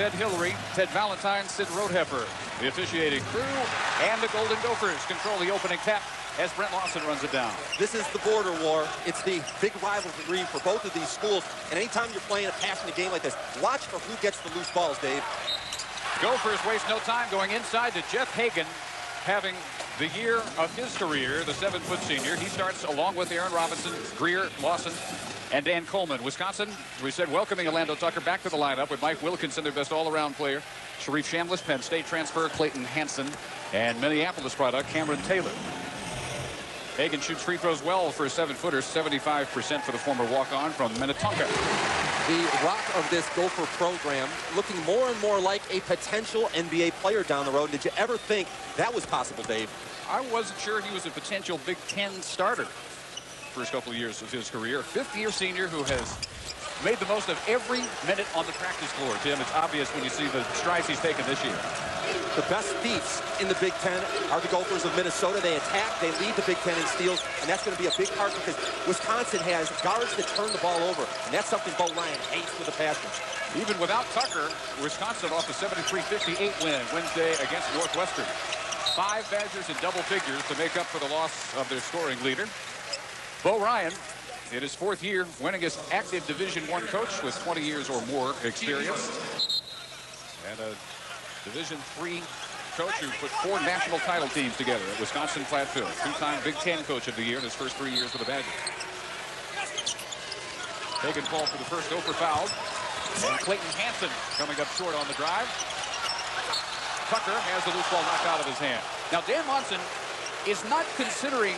Ted Hillary, Ted Valentine, Sid Roadheffer, the officiating crew, and the Golden Gophers control the opening tap as Brent Lawson runs it down. This is the border war. It's the big rivalry for both of these schools. And anytime you're playing a passionate game like this, watch for who gets the loose balls, Dave. Gophers waste no time going inside to Jeff Hagan, having the year of his career, the 7-foot senior. He starts along with Aaron Robinson, Grier, Lawson, and Dan Coleman. Wisconsin, we said, welcoming Orlando Tucker back to the lineup with Mike Wilkinson, their best all-around player. Sharif Chambliss, Penn State transfer, Clayton Hansen, and Minneapolis product, Cameron Taylor. Hagan shoots free throws well for a 7-footer, 75% for the former walk-on from Minnetonka. The rock of this Gopher program looking more and more like a potential NBA player down the road. Did you ever think that was possible, Dave? I wasn't sure he was a potential Big Ten starter first couple of years of his career. Fifth-year senior who has made the most of every minute on the practice floor. Tim, it's obvious when you see the strides he's taken this year. The best thieves in the Big Ten are the Gophers of Minnesota. They attack, they lead the Big Ten in steals, and that's going to be a big part because Wisconsin has guards that turn the ball over, and that's something Bo Ryan hates with a passion. Even without Tucker, Wisconsin off a 73-58 win Wednesday against Northwestern. 5 Badgers in double figures to make up for the loss of their scoring leader. Bo Ryan, in his 4th year, winningest active Division I coach with 20 years or more experience. And a Division III coach who put 4 national title teams together at Wisconsin Platteville. 2-time Big Ten Coach of the Year in his first 3 years with the Badgers. Hagan called for the first Gopher foul. And Clayton Hansen coming up short on the drive. Tucker has the loose ball knocked out of his hand. Now, Dan Monson is not considering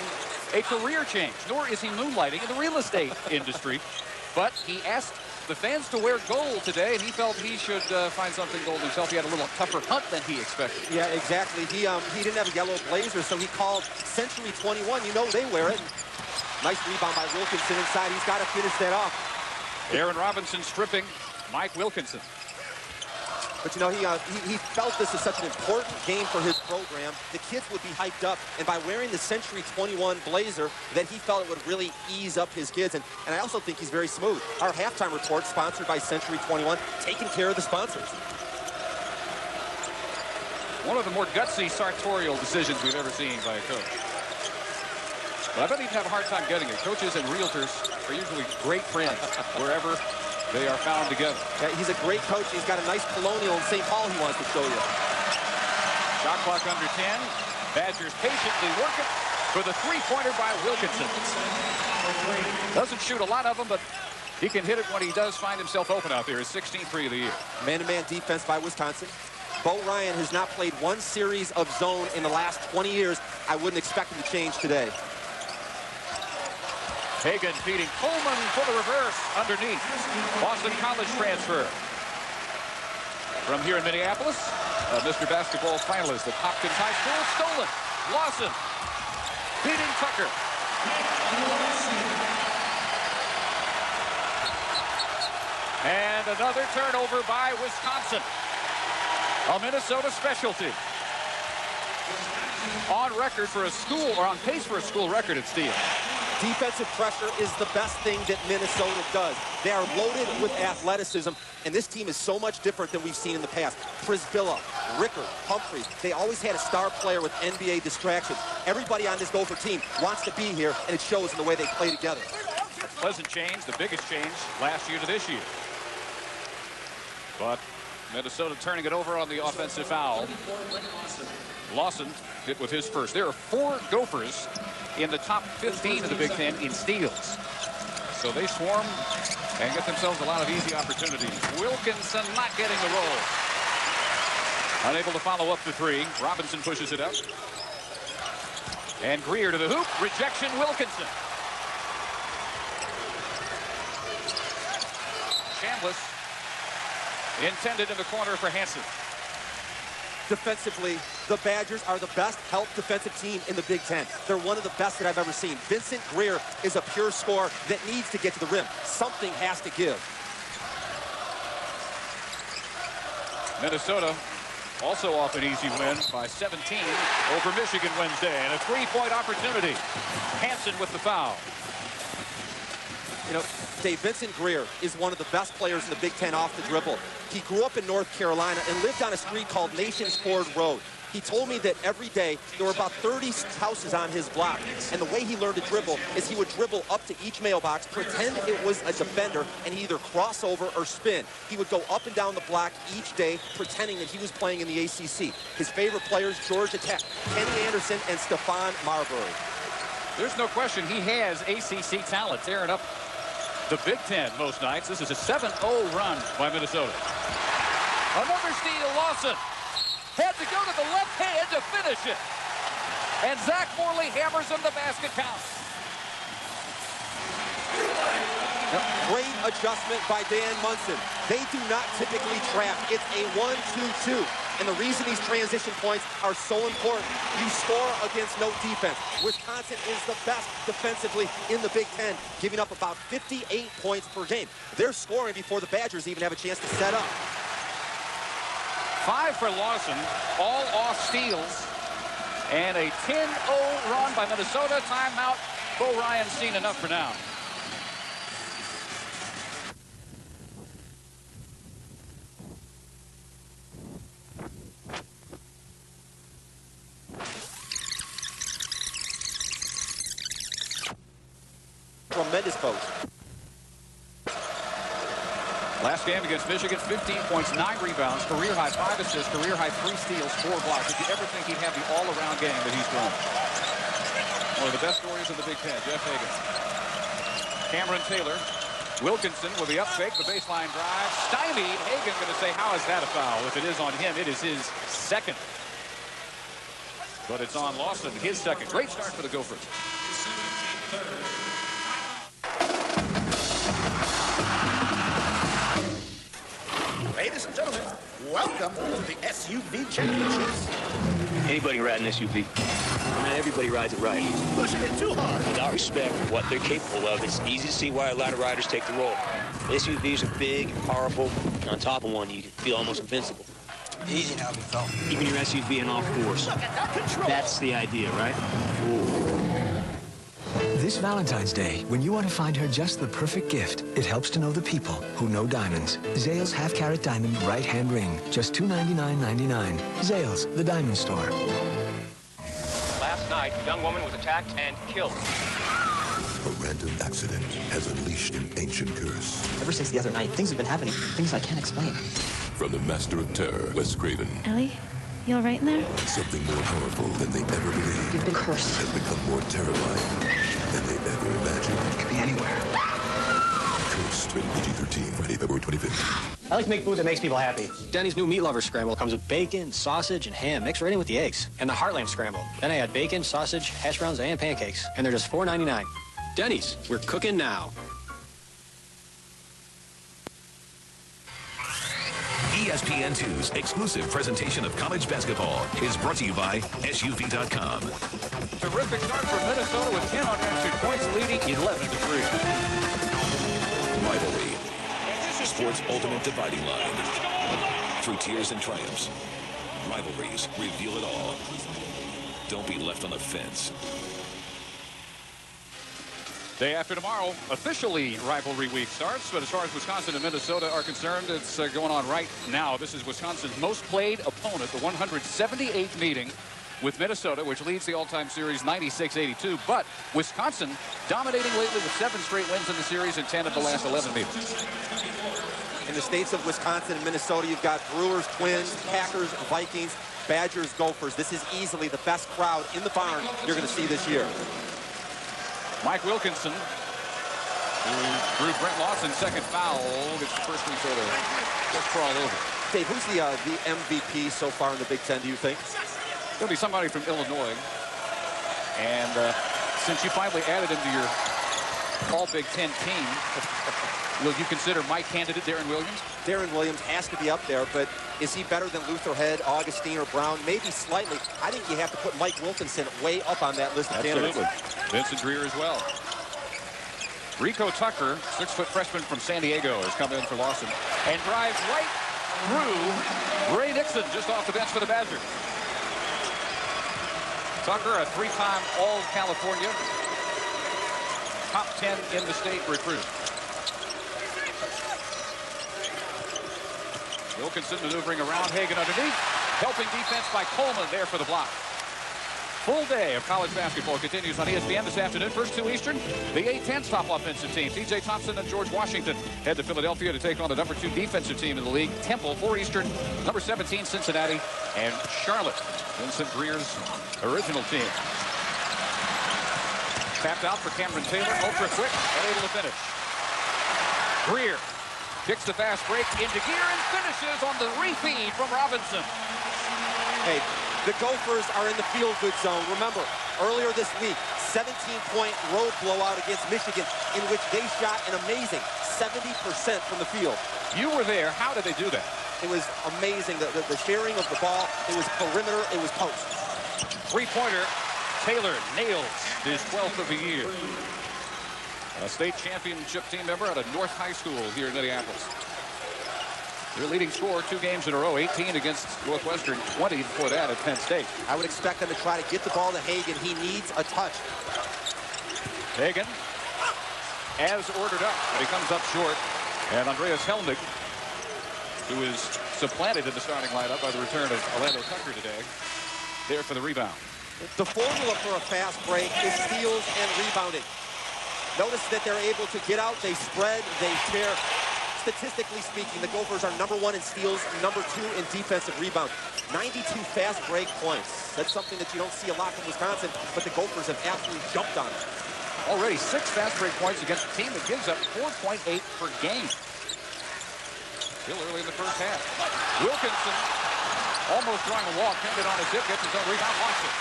a career change, nor is he moonlighting in the real estate industry. But he asked the fans to wear gold today, and he felt he should find something gold himself. He had a little tougher hunt than he expected. Yeah, exactly. He didn't have a yellow blazer, so he called Century 21. You know they wear it. Nice rebound by Wilkinson inside. He's got to finish that off. Aaron Robinson stripping Mike Wilkinson. But, you know, he felt this is such an important game for his program. The kids would be hyped up. And by wearing the Century 21 blazer, then he felt it would really ease up his kids. And I also think he's very smooth. Our halftime report, sponsored by Century 21, taking care of the sponsors. One of the more gutsy sartorial decisions we've ever seen by a coach. But I bet he'd have a hard time getting it. Coaches and realtors are usually great friends wherever they are found together. Yeah, he's a great coach. He's got a nice colonial in St. Paul he wants to show you. Shot clock under 10. Badgers patiently working for the three-pointer by Wilkinson. Doesn't shoot a lot of them, but he can hit it when he does find himself open out there. His 16th three of the year. Man-to-man defense by Wisconsin. Bo Ryan has not played one series of zone in the last 20 years. I wouldn't expect him to change today. Hagan feeding Coleman for the reverse underneath. Boston College transfer. From here in Minneapolis, Mr. Basketball finalist at Hopkins High School, stolen. Lawson beating Tucker. And another turnover by Wisconsin. A Minnesota specialty. On record for a school, or on pace for a school record at steals. Defensive pressure is the best thing that Minnesota does. They are loaded with athleticism, and this team is so much different than we've seen in the past. Prisbilla, Rickard, Humphreys, they always had a star player with NBA distractions. Everybody on this Gopher team wants to be here, and it shows in the way they play together. A pleasant change, the biggest change last year to this year. But Minnesota turning it over on the offensive foul. Lawson hit with his first. There are 4 Gophers in the top 15 of the Big Ten in steals. So they swarm and get themselves a lot of easy opportunities. Wilkinson not getting the roll. Unable to follow up the three. Robinson pushes it up. And Grier to the hoop. Rejection, Wilkinson. Chambliss intended in the corner for Hansen. Defensively, the Badgers are the best help defensive team in the Big Ten. They're one of the best that I've ever seen. Vincent Grier is a pure scorer that needs to get to the rim. Something has to give. Minnesota also off an easy win by 17 over Michigan Wednesday. And a three-point opportunity. Hansen with the foul. You know, Dave, Vince Grier is one of the best players in the Big Ten off the dribble. He grew up in North Carolina and lived on a street called Nations Ford Road. He told me that every day there were about 30 houses on his block. And the way he learned to dribble is he would dribble up to each mailbox, pretend it was a defender, and he'd either cross over or spin. He would go up and down the block each day, pretending that he was playing in the ACC. His favorite players, Georgia Tech, Kenny Anderson, and Stephon Marbury. There's no question he has ACC talent, tearing up the Big Ten most nights. This is a 7-0 run by Minnesota. Another steal, Lawson. Had to go to the left hand to finish it. And Zach Morley hammers in the basket count. Great adjustment by Dan Munson. They do not typically trap. It's a 1-2-2. And the reason these transition points are so important, you score against no defense. Wisconsin is the best defensively in the Big Ten, giving up about 58 points per game. They're scoring before the Badgers even have a chance to set up. 5 for Lawson, all off steals, and a 10-0 run by Minnesota. Timeout. Bo Ryan's seen enough for now. Tremendous post. Last game against Michigan, 15 points, 9 rebounds, career high 5 assists, career high 3 steals, 4 blocks. Did you ever think he'd have the all-around game that he's thrown? One of the best stories in the Big Ten, Jeff Hagan. Cameron Taylor, Wilkinson with the up fake, the baseline drive, stymied. Hagan going to say, how is that a foul? If it is on him, it is his second. But it's on Lawson, his second. Great start for the Gophers. Ladies and gentlemen, welcome to the SUV Championships. Anybody can ride an SUV. Not everybody rides it right. Pushing it too hard. With all respect for what they're capable of, it's easy to see why a lot of riders take the role. SUVs are big and powerful, and on top of one, you can feel almost invincible. Easy now, big fella. Keeping your SUV in all fours. Look at that control. That's the idea, right? This Valentine's Day, when you want to find her just the perfect gift, it helps to know the people who know diamonds. Zales half-carat diamond right-hand ring, just $299.99. Zales, the diamond store. Last night, a young woman was attacked and killed. A random accident has unleashed an ancient curse. Ever since the other night, things have been happening. Things I can't explain. From the master of terror, Wes Craven. Ellie, you all right in there? Something more powerful than they ever believed. You've been cursed. Has become more terrifying than they ever imagined. It could be anywhere. Cursed, rated PG-13, Friday, February 25th. I like to make food that makes people happy. Denny's new meat lover scramble comes with bacon, sausage, and ham mixed right in with the eggs. And the Heartland scramble. Then I add bacon, sausage, hash browns, and pancakes. And they're just $4.99. Denny's, we're cooking now. ESPN2's exclusive presentation of college basketball is brought to you by SUV.com. Terrific start for Minnesota with 10 unanswered points, leading 11-3. Rivalry. Sports' ultimate dividing line. Through tears and triumphs. Rivalries reveal it all. Don't be left on the fence. Day after tomorrow, officially rivalry week starts. But as far as Wisconsin and Minnesota are concerned, it's going on right now. This is Wisconsin's most played opponent, the 178th meeting with Minnesota, which leads the all-time series 96-82. But Wisconsin dominating lately with 7 straight wins in the series and 10 of the last 11 meetings. In the states of Wisconsin and Minnesota, you've got Brewers, Twins, Packers, Vikings, Badgers, Gophers. This is easily the best crowd in the barn you're going to see this year. Mike Wilkinson, who drew Brent Lawson's second foul, gets the first free throw to just crawl over. Dave, who's the MVP so far in the Big Ten, do you think? It'll be somebody from Illinois. And since you finally added him to your all-Big Ten team, will you consider my candidate, Darren Williams? Darren Williams has to be up there, but is he better than Luther Head, Augustine, or Brown? Maybe slightly. I think you have to put Mike Wilkinson way up on that list of candidates. Vincent Grier as well. Rico Tucker, 6-foot freshman from San Diego, has come in for Lawson and drives right through Ray Nixon just off the bench for the Badgers. Tucker, a 3-time All-California. top 10 in the state recruit. Wilkinson maneuvering around Hagan underneath. Helping defense by Coleman there for the block. Full day of college basketball continues on ESPN this afternoon. First 2 Eastern, the A-10's top offensive team. T.J. Thompson and George Washington head to Philadelphia to take on the number 2 defensive team in the league, Temple. 4 Eastern, number 17, Cincinnati, and Charlotte, Vincent Grier's original team. Tapped out for Cameron Taylor, ultra quick, unable to finish. Grier kicks the fast break into gear and finishes on the refeed from Robinson. Hey, the Gophers are in the feel-good zone. Remember, earlier this week, 17-point road blowout against Michigan, in which they shot an amazing 70% from the field. You were there. How did they do that? It was amazing. The sharing of the ball, it was perimeter, it was post. Three-pointer, Taylor nails his 12th of the year. A state championship team member out of North High School here in Minneapolis. Their leading scorer 2 games in a row, 18 against Northwestern, 20 before that at Penn State. I would expect them to try to get the ball to Hagan. He needs a touch. Hagan, as ordered up, but he comes up short. And Andreas Helmig, who is supplanted in the starting lineup by the return of Orlando Tucker today, there for the rebound. The formula for a fast break is steals and rebounding. Notice that they're able to get out, they spread, they share. Statistically speaking, the Gophers are number 1 in steals, number 2 in defensive rebound. 92 fast break points. That's something that you don't see a lot from Wisconsin, but the Gophers have absolutely jumped on it. Already 6 fast break points against a team that gives up 4.8 per game. Still early in the first half. Wilkinson almost drawing a walk, pinned it on his hip, gets his own rebound, watch it.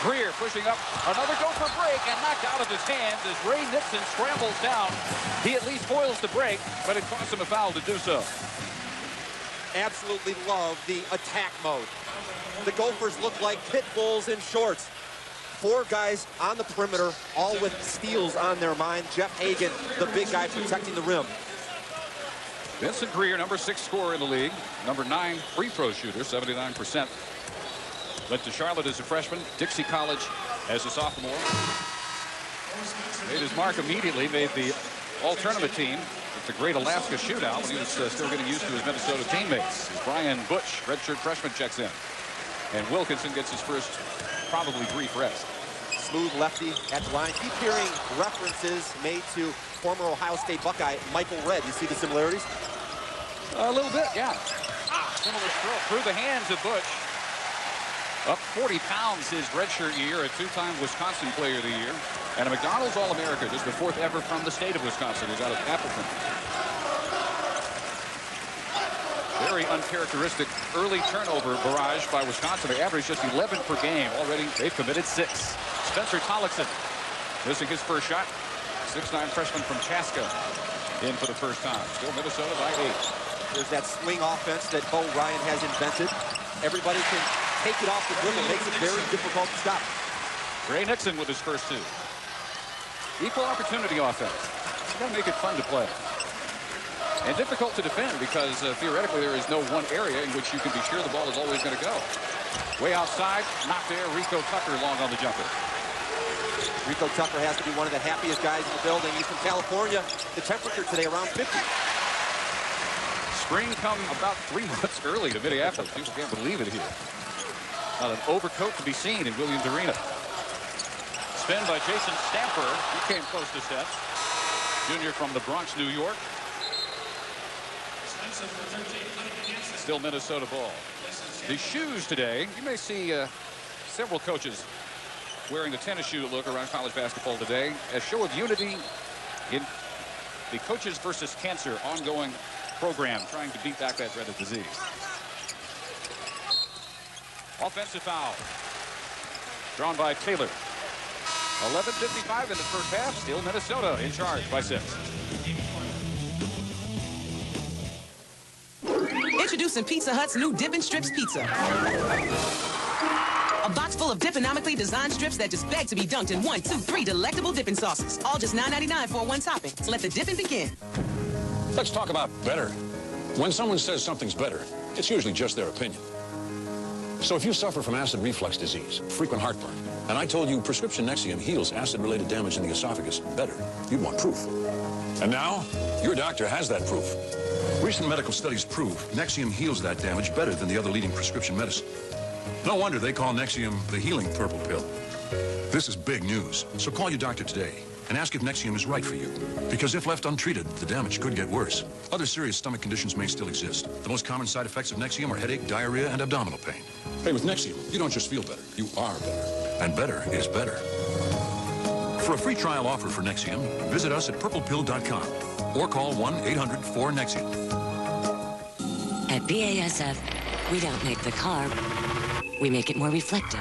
Grier pushing up another Gopher break and knocked out of his hands as Ray Nixon scrambles down. He at least foils the break, but it costs him a foul to do so. Absolutely love the attack mode. The Gophers look like pit bulls in shorts. 4 guys on the perimeter, all with steals on their mind. Jeff Hagan, the big guy protecting the rim. Vincent Grier, number 6 scorer in the league, number 9 free throw shooter, 79%. Went to Charlotte as a freshman, Dixie College as a sophomore. Made his mark immediately, made the all-tournament team at the Great Alaska Shootout when he was still getting used to his Minnesota teammates. Brian Butch, redshirt freshman, checks in. And Wilkinson gets his first, probably brief rest. Smooth lefty at the line. Keep hearing references made to former Ohio State Buckeye Michael Redd. You see the similarities? A little bit, yeah. Similar throw through the hands of Butch. Up 40 pounds his redshirt year, a 2-time Wisconsin Player of the Year, and a McDonald's All-America, just the 4th ever from the state of Wisconsin. He's out of Appleton. Very uncharacteristic early turnover barrage by Wisconsin. They average just 11 per game. Already they've committed 6. Spencer Tollickson missing his first shot. 6'9" freshman from Chaska in for the first time. Still Minnesota by 8. There's that swing offense that Bo Ryan has invented. Everybody can take it off the dribble, makes it very difficult to stop. Ray Nixon with his first 2. Equal opportunity offense. You gotta make it fun to play. And difficult to defend because theoretically there is no one area in which you can be sure the ball is always going to go. Way outside, not there. Rico Tucker long on the jumper. Rico Tucker has to be one of the happiest guys in the building. He's from California. The temperature today around 50. Spring come about 3 months early to Minneapolis. People can't believe it here. Not an overcoat to be seen in Williams Arena. Spin by Jason Stamper. He came close to set. Junior from the Bronx, New York. Still Minnesota ball. The shoes today, you may see several coaches wearing the tennis shoe look around college basketball today. A show of unity in the Coaches versus Cancer ongoing program trying to beat back that dreaded disease. Offensive foul drawn by Taylor. 11:55 in the first half. Still Minnesota in charge by 6. Introducing Pizza Hut's new Dippin' Strips Pizza. A box full of dipponomically designed strips that just beg to be dunked in 1, 2, 3 delectable dipping sauces. All just $9.99 for one topping. So let the dipping begin. Let's talk about better. When someone says something's better, it's usually just their opinion. So if you suffer from acid reflux disease, frequent heartburn, And I told you prescription Nexium heals acid-related damage in the esophagus better. You'd want proof. And now, your doctor has that proof. Recent medical studies prove Nexium heals that damage better than the other leading prescription medicine. No wonder they call Nexium the healing purple pill. This is big news, so call your doctor today and ask if Nexium is right for you. Because if left untreated, the damage could get worse. Other serious stomach conditions may still exist. The most common side effects of Nexium are headache, diarrhea, and abdominal pain. Hey, with Nexium, you don't just feel better, you are better. And better is better. For a free trial offer for Nexium, visit us at purplepill.com or call 1-800-4-NEXIUM. At BASF, we don't make the car, we make it more reflective.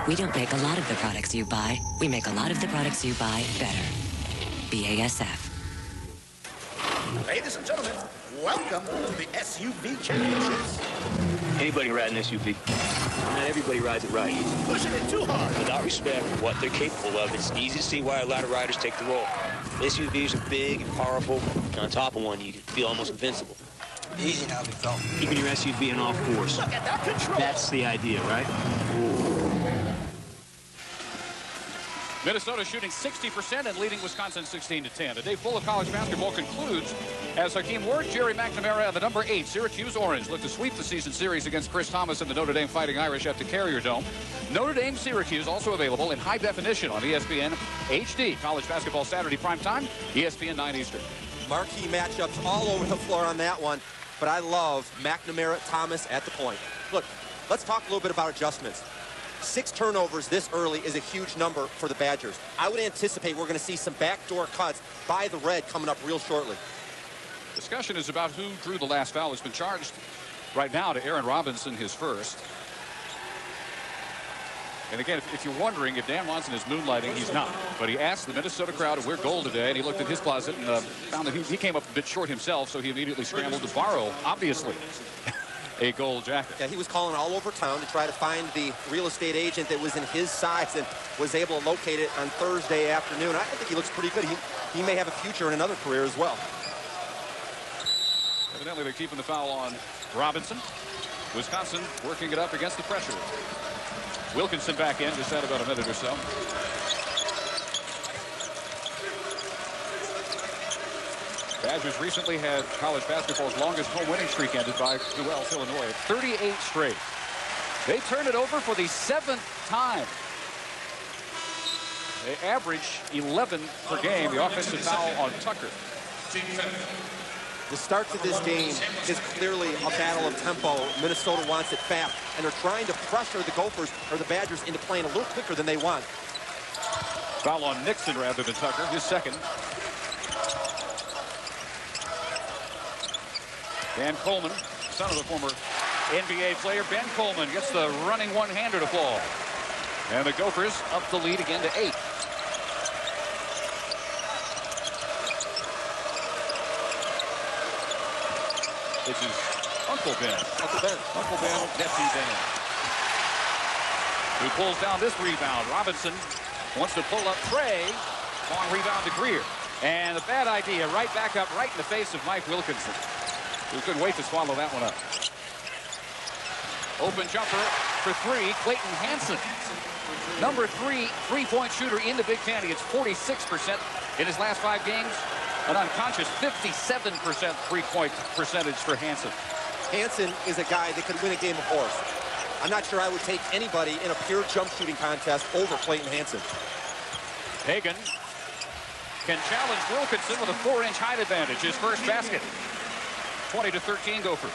We don't make a lot of the products you buy, we make a lot of the products you buy better. BASF. Ladies and gentlemen, welcome to the SUV Championships. Anybody can ride an SUV. Not everybody rides it right. Pushing it too hard. Without respect for what they're capable of, it's easy to see why a lot of riders take the role. SUVs are big and powerful, and on top of one, you can feel almost invincible. Easy now, big fella. Keeping your SUV on all fours. Look at that control. That's the idea, right? Minnesota shooting 60% and leading Wisconsin 16-10. A day full of college basketball concludes as Hakeem Ward, Jerry McNamara, and the number 8 Syracuse Orange look to sweep the season series against Chris Thomas and the Notre Dame Fighting Irish at the Carrier Dome. Notre Dame Syracuse also available in high definition on ESPN HD. College basketball Saturday primetime, ESPN 9 Eastern. Marquee matchups all over the floor on that one, but I love McNamara, Thomas at the point. Look, let's talk a little bit about adjustments. 6 turnovers this early is a huge number for the Badgers. I would anticipate we're going to see some backdoor cuts by the Red coming up real shortly. Discussion is about who drew the last foul. It's been charged right now to Aaron Robinson, his first. And again, if you're wondering if Dan Monson is moonlighting, he's not. But he asked the Minnesota crowd to wear gold today, and he looked at his closet and found that he came up a bit short himself, so he immediately scrambled to borrow, obviously, a gold jacket. Yeah, he was calling all over town to try to find the real estate agent that was in his size and was able to locate it on Thursday afternoon. I think he looks pretty good. He may have a future in another career as well. Evidently, they're keeping the foul on Robinson. Wisconsin working it up against the pressure. Wilkinson back in, just had about a minute or so. Badgers recently had college basketball's longest home winning streak ended by New Orleans, Illinois. 38 straight. They turn it over for the 7th time. They average 11 per game. The offensive foul on Tucker. The start to this game is clearly a battle of tempo. Minnesota wants it fast, and they're trying to pressure the Gophers or the Badgers into playing a little quicker than they want. Foul on Nixon rather than Tucker, his second. Dan Coleman, son of the former NBA player, Ben Coleman gets the running one-hander to fall. And the Gophers up the lead again to 8. This is Uncle Ben. Uncle Ben. Uncle Ben, nephew Ben. Who pulls down this rebound. Robinson wants to pull up Trey. Long rebound to Grier. And a bad idea. Right back up, right in the face of Mike Wilkinson, who couldn't wait to swallow that one up. Open jumper for 3, Clayton Hansen. Number 3 three-point shooter in the Big Ten. He gets 46% in his last 5 games. An unconscious 57% three-point percentage for Hansen. Hansen is a guy that could win a game of horse. I'm not sure I would take anybody in a pure jump shooting contest over Clayton Hansen. Hagan can challenge Wilkinson with a 4-inch height advantage. His first basket. 20-13 Gophers.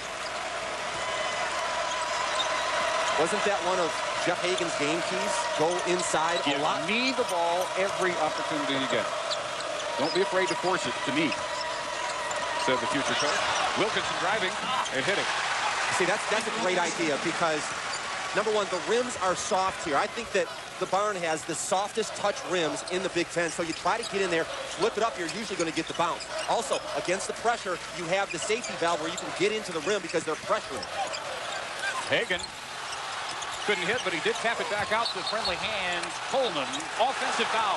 Wasn't that one of Jeff Hagan's game keys? Go inside a lot. Give me the ball every opportunity you get. Don't be afraid to force it to me, said the future coach. Wilkinson driving and hitting. See, that's a great idea because, number one, the rims are soft here. I think that the barn has the softest touch rims in the Big Ten, so you try to get in there, flip it up, you're usually going to get the bounce. Also, against the pressure, you have the safety valve where you can get into the rim because they're pressuring. Hagan couldn't hit, but he did tap it back out to friendly hands. Coleman, offensive foul.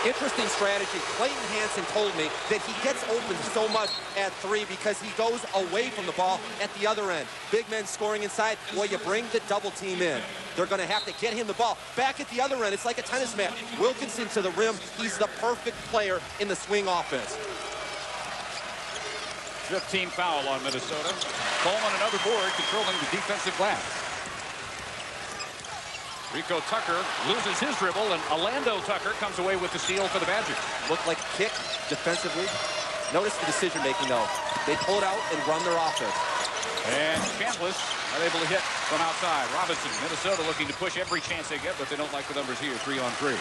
Interesting strategy. Clayton Hansen told me that he gets open so much at 3 because he goes away from the ball at the other end. Big men scoring inside. Well, you bring the double team in. They're going to have to get him the ball. Back at the other end, it's like a tennis match. Wilkinson to the rim. He's the perfect player in the swing offense. 15 foul on Minnesota. Coleman, another board, controlling the defensive glass. Rico Tucker loses his dribble, and Orlando Tucker comes away with the steal for the Badgers. Looked like a kick defensively. Notice the decision-making, though. They pull it out and run their offense. And Chambliss unable to hit from outside. Robinson, Minnesota looking to push every chance they get, but they don't like the numbers here, 3-on-3.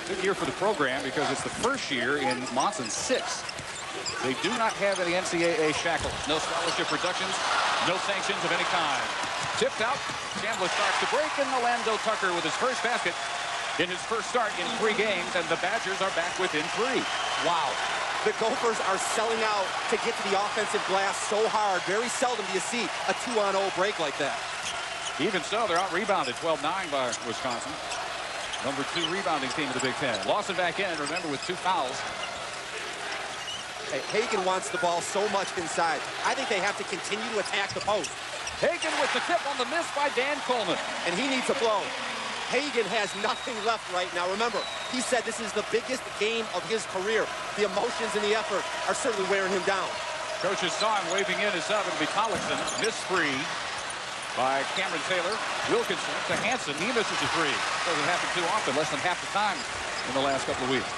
Good year for the program because it's the first year in Monson's 6. They do not have any NCAA shackles. No scholarship reductions, no sanctions of any kind. Tipped out, Chambliss starts to break, and Orlando Tucker with his first basket in his first start in 3 games, and the Badgers are back within 3. Wow. The Gophers are selling out to get to the offensive glass so hard. Very seldom do you see a 2-on-0 break like that. Even so, they're out-rebounded 12-9 by Wisconsin. Number 2 rebounding team in the Big Ten. Lawson back in, remember, with 2 fouls. Hey, Hagan wants the ball so much inside. I think they have to continue to attack the post. Hagan with the tip on the miss by Dan Coleman. And he needs a blow. Hagan has nothing left right now. Remember, he said this is the biggest game of his career. The emotions and the effort are certainly wearing him down. Coaches saw him waving in his sub. It'll be Collinson. Miss free by Cameron Taylor. Wilkinson to Hansen. He misses a 3. Doesn't happen too often. Less than half the time in the last couple of weeks.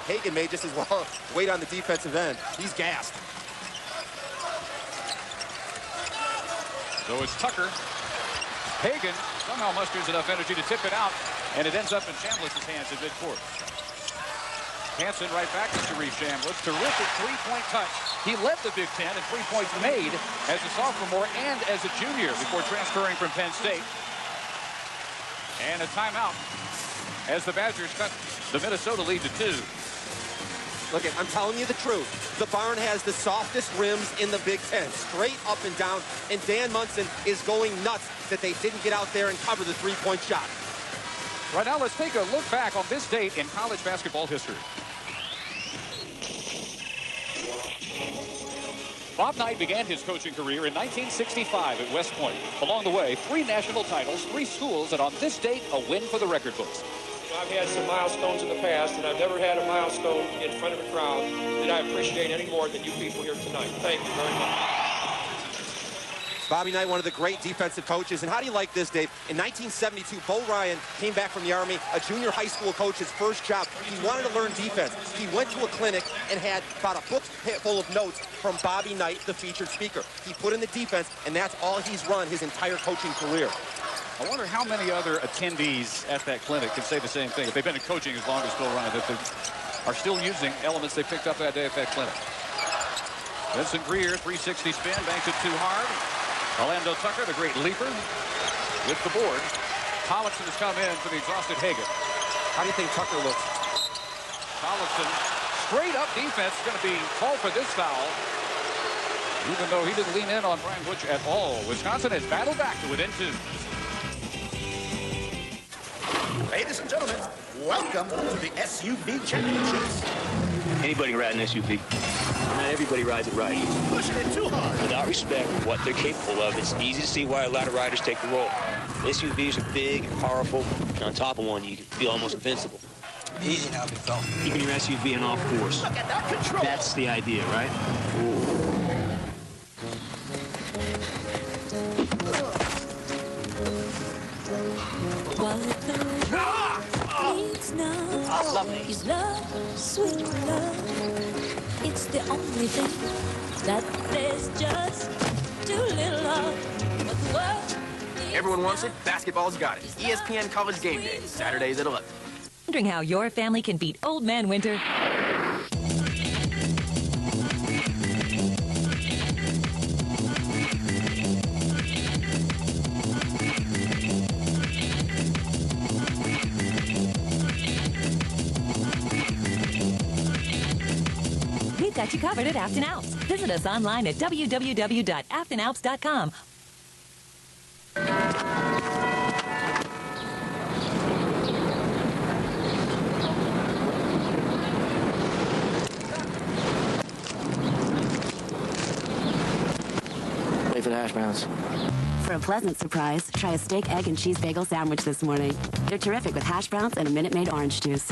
Hagan may just as well wait on the defensive end. He's gassed. So it's Tucker. Hagan somehow musters enough energy to tip it out, and it ends up in Chambliss's hands at midcourt. Hansen right back to Reece Chambliss. Terrific 3-point touch. He led the Big Ten in 3 points made as a sophomore and as a junior before transferring from Penn State. And a timeout as the Badgers cut the Minnesota lead to 2. Look, I'm telling you the truth. The barn has the softest rims in the Big Ten, straight up and down, and Dan Munson is going nuts that they didn't get out there and cover the 3-point shot. Right now, let's take a look back on this date in college basketball history. Bob Knight began his coaching career in 1965 at West Point. Along the way, 3 national titles, 3 schools, and on this date, a win for the record books. I've had some milestones in the past, and I've never had a milestone in front of a crowd that I appreciate any more than you people here tonight. Thank you very much. Bobby Knight, one of the great defensive coaches. And how do you like this, Dave? In 1972, Bo Ryan came back from the Army, a junior high school coach, his first job. He wanted to learn defense. He went to a clinic and had about a book full of notes from Bobby Knight, the featured speaker. He put in the defense, and that's all he's run his entire coaching career. I wonder how many other attendees at that clinic can say the same thing. If they've been in coaching as long as Bill Ryan, that they are still using elements they picked up that day at that clinic. Vince Grier, 360 spin, banks it too hard. Orlando Tucker, the great leaper, with the board. Collinson has come in for the exhausted Hagan. How do you think Tucker looks? Collinson, straight up defense, is going to be called for this foul, even though he didn't lean in on Brian Butch at all. Wisconsin has battled back to within 2. Ladies and gentlemen, welcome to the SUV Championships. Anybody can ride an SUV. Not everybody rides it right. Pushing it too hard. Without respect for what they're capable of, it's easy to see why a lot of riders take the role. SUVs are big and powerful, and on top of one, you can feel almost invincible. Easy now, big fella. Keeping your SUV in off course. Look at that control. That's the idea, right? Is love, sweet love. It's the only thing that there's just too little of. But the world Everyone wants it. Basketball's got it. ESPN College Game Day, Saturdays at 11. Wondering how your family can beat Old Man Winter? We've got you covered at Afton Alps. Visit us online at www.aftonalps.com. hash browns. For a pleasant surprise, try a steak, egg, and cheese bagel sandwich this morning. They're terrific with hash browns and a Minute Maid orange juice.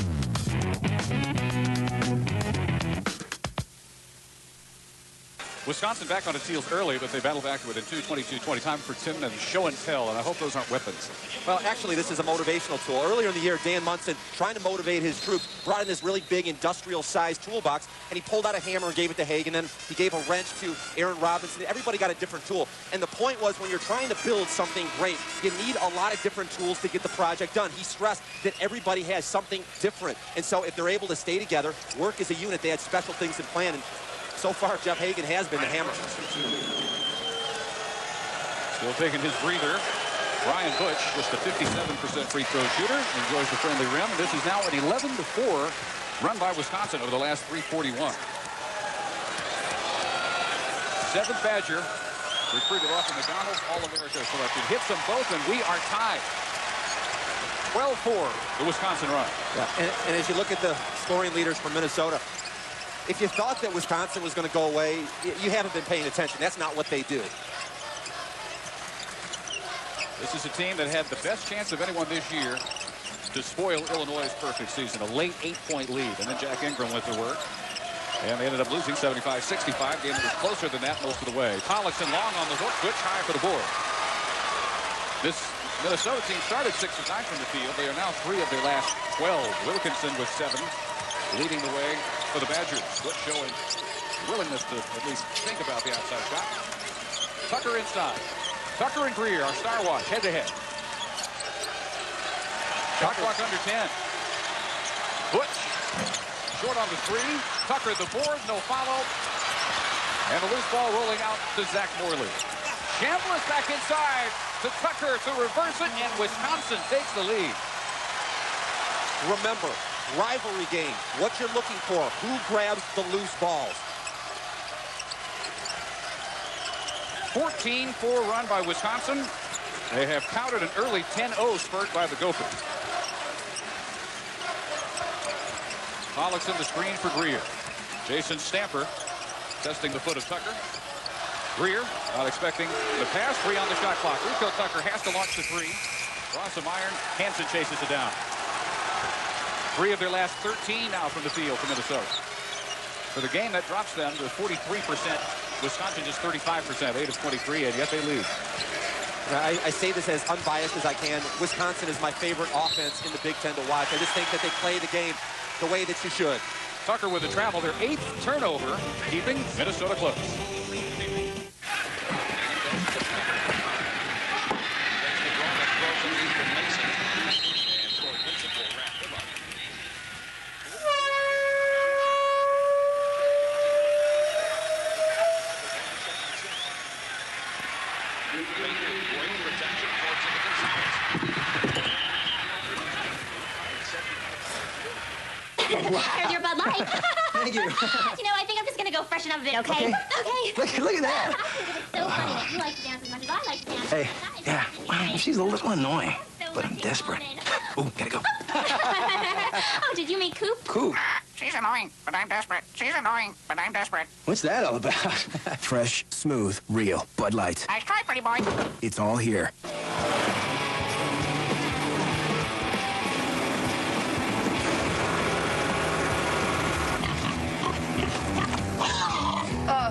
Wisconsin back on its heels early, but they battle back within 22-20. Time for Tim and show and tell, and I hope those aren't weapons. Well, actually, this is a motivational tool. Earlier in the year, Dan Munson, trying to motivate his troops, brought in this really big industrial-sized toolbox, and he pulled out a hammer and gave it to Haig, and then he gave a wrench to Aaron Robinson. Everybody got a different tool. And the point was, when you're trying to build something great, you need a lot of different tools to get the project done. He stressed that everybody has something different. And so if they're able to stay together, work as a unit, they had special things in plan. And so far, Jeff Hagan has been the hammer. Still taking his breather. Brian Butch, just a 57% free throw shooter, enjoys the friendly rim. This is now an 11-4 run by Wisconsin over the last 3:41. Seventh Badger, recruited off the McDonald's All-America selected. Hits them both, and we are tied. 12-4, the Wisconsin run. Yeah, and as you look at the scoring leaders from Minnesota, if you thought that Wisconsin was going to go away, you haven't been paying attention. That's not what they do. This is a team that had the best chance of anyone this year to spoil Illinois' perfect season. A late 8-point lead, and then Jack Ingram went to work. And they ended up losing 75-65. Game was closer than that most of the way. Pollockson long on the hook, Butch high for the board. This Minnesota team started 6 of 9 from the field. They are now 3 of their last 12. Wilkinson with 7, leading the way for the Badgers. Butch showing willingness to at least think about the outside shot. Tucker inside. Tucker and Grier, our star watch, head-to-head. Shot clock under 10. Butch, short on the 3. Tucker the board, no follow. And the loose ball rolling out to Zach Morley. Chambliss back inside to Tucker to reverse it, and Wisconsin takes the lead. Remember, rivalry game, what you're looking for, who grabs the loose balls. 14-4 run by Wisconsin. They have countered an early 10-0 spurt by the Gophers. Pollockson the screen for Grier. Jason Stamper testing the foot of Tucker. Grier not expecting the pass. 3 on the shot clock. Rico Tucker has to launch the 3. Draws some iron. Hansen chases it down. 3 of their last 13 now from the field for Minnesota. For the game, that drops them to 43%. Wisconsin just 35%, 8 of 23, and yet they lead. I say this as unbiased as I can. Wisconsin is my favorite offense in the Big Ten to watch. I just think that they play the game the way that you should. Tucker with the travel, their 8th turnover, keeping Minnesota close. Here's your Bud Light. Thank you. You know, I think I'm just gonna go freshen up a bit, okay? Okay. Look at that. It's so funny that you like to dance as much as I like to dance. Hey, yeah, well, she's a little annoying, but I'm desperate. Ooh, gotta go. Oh, did you meet Coop? Coop. She's annoying, but I'm desperate. She's annoying, but I'm desperate. What's that all about? Fresh, smooth, real Bud Light. Nice try, pretty boy. It's all here.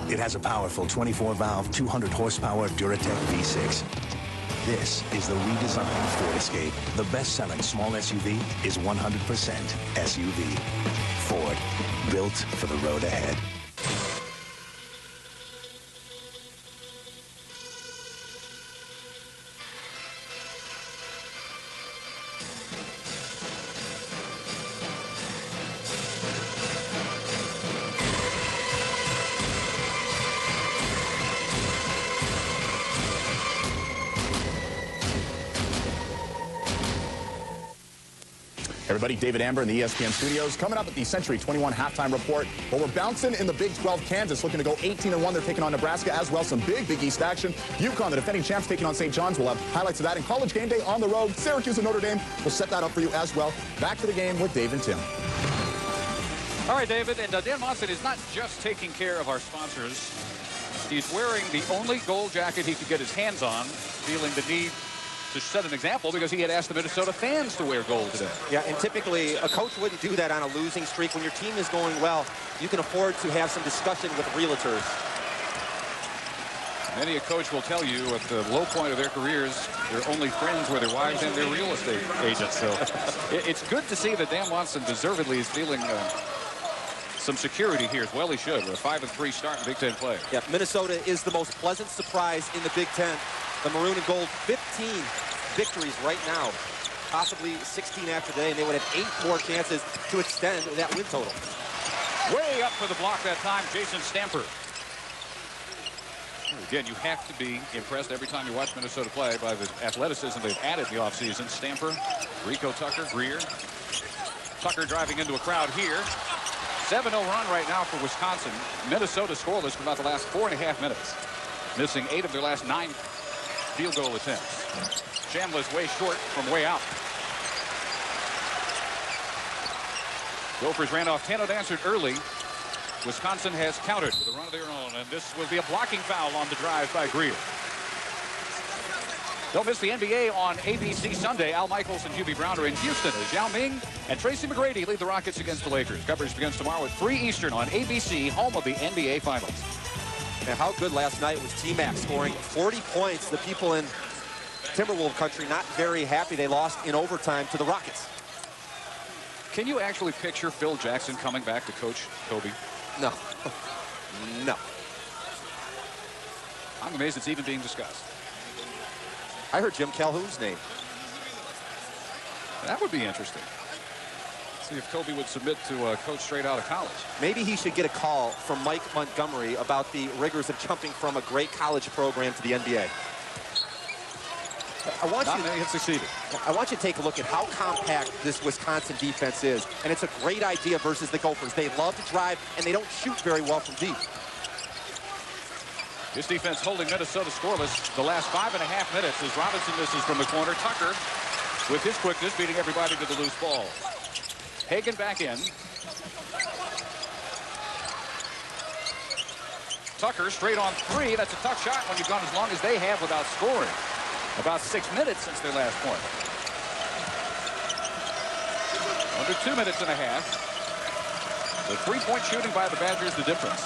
It has a powerful 24-valve, 200-horsepower Duratec V6. This is the redesigned Ford Escape. The best-selling small SUV is 100% SUV. Ford, built for the road ahead. Everybody, David Amber in the ESPN studios. Coming up at the Century 21 halftime report. But we're bouncing in the Big 12. Kansas looking to go 18-1. They're taking on Nebraska as well. Some big East action. UConn, the defending champs, taking on St. John's. We'll have highlights of that in College Game Day on the road. Syracuse and Notre Dame. We'll set that up for you as well. Back to the game with Dave and Tim. All right, David. And Dan Monson is not just taking care of our sponsors He's wearing the only gold jacket he could get his hands on, feeling the need to set an example because he had asked the Minnesota fans to wear gold today. Yeah, and typically a coach wouldn't do that on a losing streak. When your team is going well, you can afford to have some discussion with realtors. Many a coach will tell you at the low point of their careers, they're only friends with their wives and their real estate agents. So it's good to see that Dan Watson deservedly is feeling some security here as well. He should with a 5-3 start in Big Ten play. Yeah, Minnesota is the most pleasant surprise in the Big Ten. The Maroon and Gold, 15 victories right now, possibly 16 after today, and they would have 8 more chances to extend that win total. Way up for the block that time, Jason Stamper. Again, you have to be impressed every time you watch Minnesota play by the athleticism they've added in the offseason. Stamper, Rico Tucker, Grier. Tucker driving into a crowd here. 7-0 run right now for Wisconsin. Minnesota scoreless for about the last 4.5 minutes. Missing 8 of their last 9 field goal attempts. Chambliss way short from way out. Gophers ran off 10 unanswered early. Wisconsin has countered with a run of their own, and this will be a blocking foul on the drive by Grier. Don't miss the NBA on ABC Sunday. Al Michaels and Hubie Brown are in Houston as Yao Ming and Tracy McGrady lead the Rockets against the Lakers. Coverage begins tomorrow at 3 Eastern on ABC, home of the NBA Finals. And how good last night was T-Mac scoring 40 points. The people in Timberwolf country not very happy. They lost in overtime to the Rockets. Can you actually picture Phil Jackson coming back to coach Kobe? No. No. I'm amazed it's even being discussed. I heard Jim Calhoun's name. That would be interesting. See if Kobe would submit to coach straight out of college. Maybe he should get a call from Mike Montgomery about the rigors of jumping from a great college program to the NBA. Not many have succeeded. I want you to take a look at how compact this Wisconsin defense is. And it's a great idea versus the Gophers. They love to drive, and they don't shoot very well from deep. This defense holding Minnesota scoreless the last 5.5 minutes as Robinson misses from the corner. Tucker, with his quickness, beating everybody to the loose ball. Hagan back in. Tucker straight on 3. That's a tough shot when you've gone as long as they have without scoring. About 6 minutes since their last point. Under 2 minutes and a half. The 3-point shooting by the Badgers, the difference.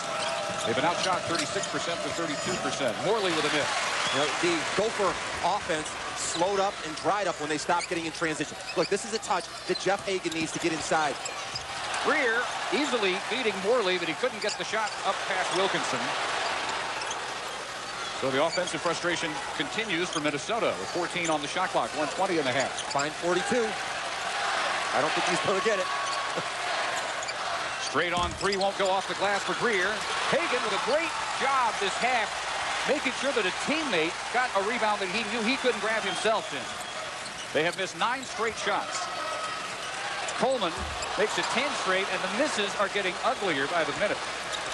They've been outshot 36% to 32%. Morley with a miss. You know, the Gopher offense slowed up and dried up when they stopped getting in transition. Look, this is a touch that Jeff Hagan needs to get inside. Grier easily beating Morley, but he couldn't get the shot up past Wilkinson. So the offensive frustration continues for Minnesota with 14 on the shot clock, 120 and a half. Fine 42. I don't think he's going to get it. Straight on 3 won't go off the glass for Grier. Hagan with a great job this half, making sure that a teammate got a rebound that he knew he couldn't grab himself in. They have missed 9 straight shots. Coleman makes it 10 straight, and the misses are getting uglier by the minute.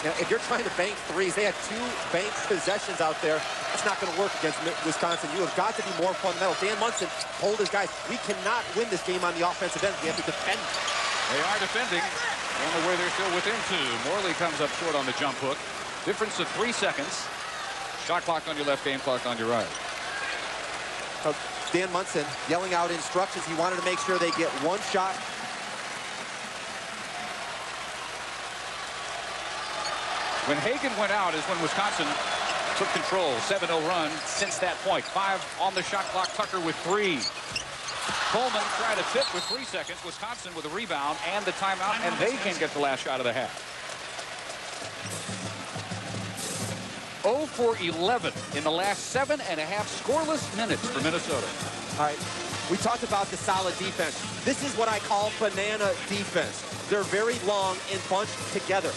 Now, if you're trying to bank threes, they had 2 bank possessions out there. That's not going to work against Wisconsin. You have got to be more fundamental. Dan Munson told his guys, we cannot win this game on the offensive end. We have to defend. They are defending. On the way, they're still within 2. Morley comes up short on the jump hook. Difference of 3 seconds. Shot clock on your left, game clock on your right. Dan Munson yelling out instructions. He wanted to make sure they get 1 shot. When Hagan went out is when Wisconsin took control. 7-0 run since that point. 5 on the shot clock. Tucker with 3. Coleman tried to tip with 3 seconds. Wisconsin with a rebound and the timeout, and they can get the last shot of the half. 0 for 11 in the last 7.5 scoreless minutes for Minnesota. All right, we talked about the solid defense. This is what I call banana defense. They're very long and bunched together.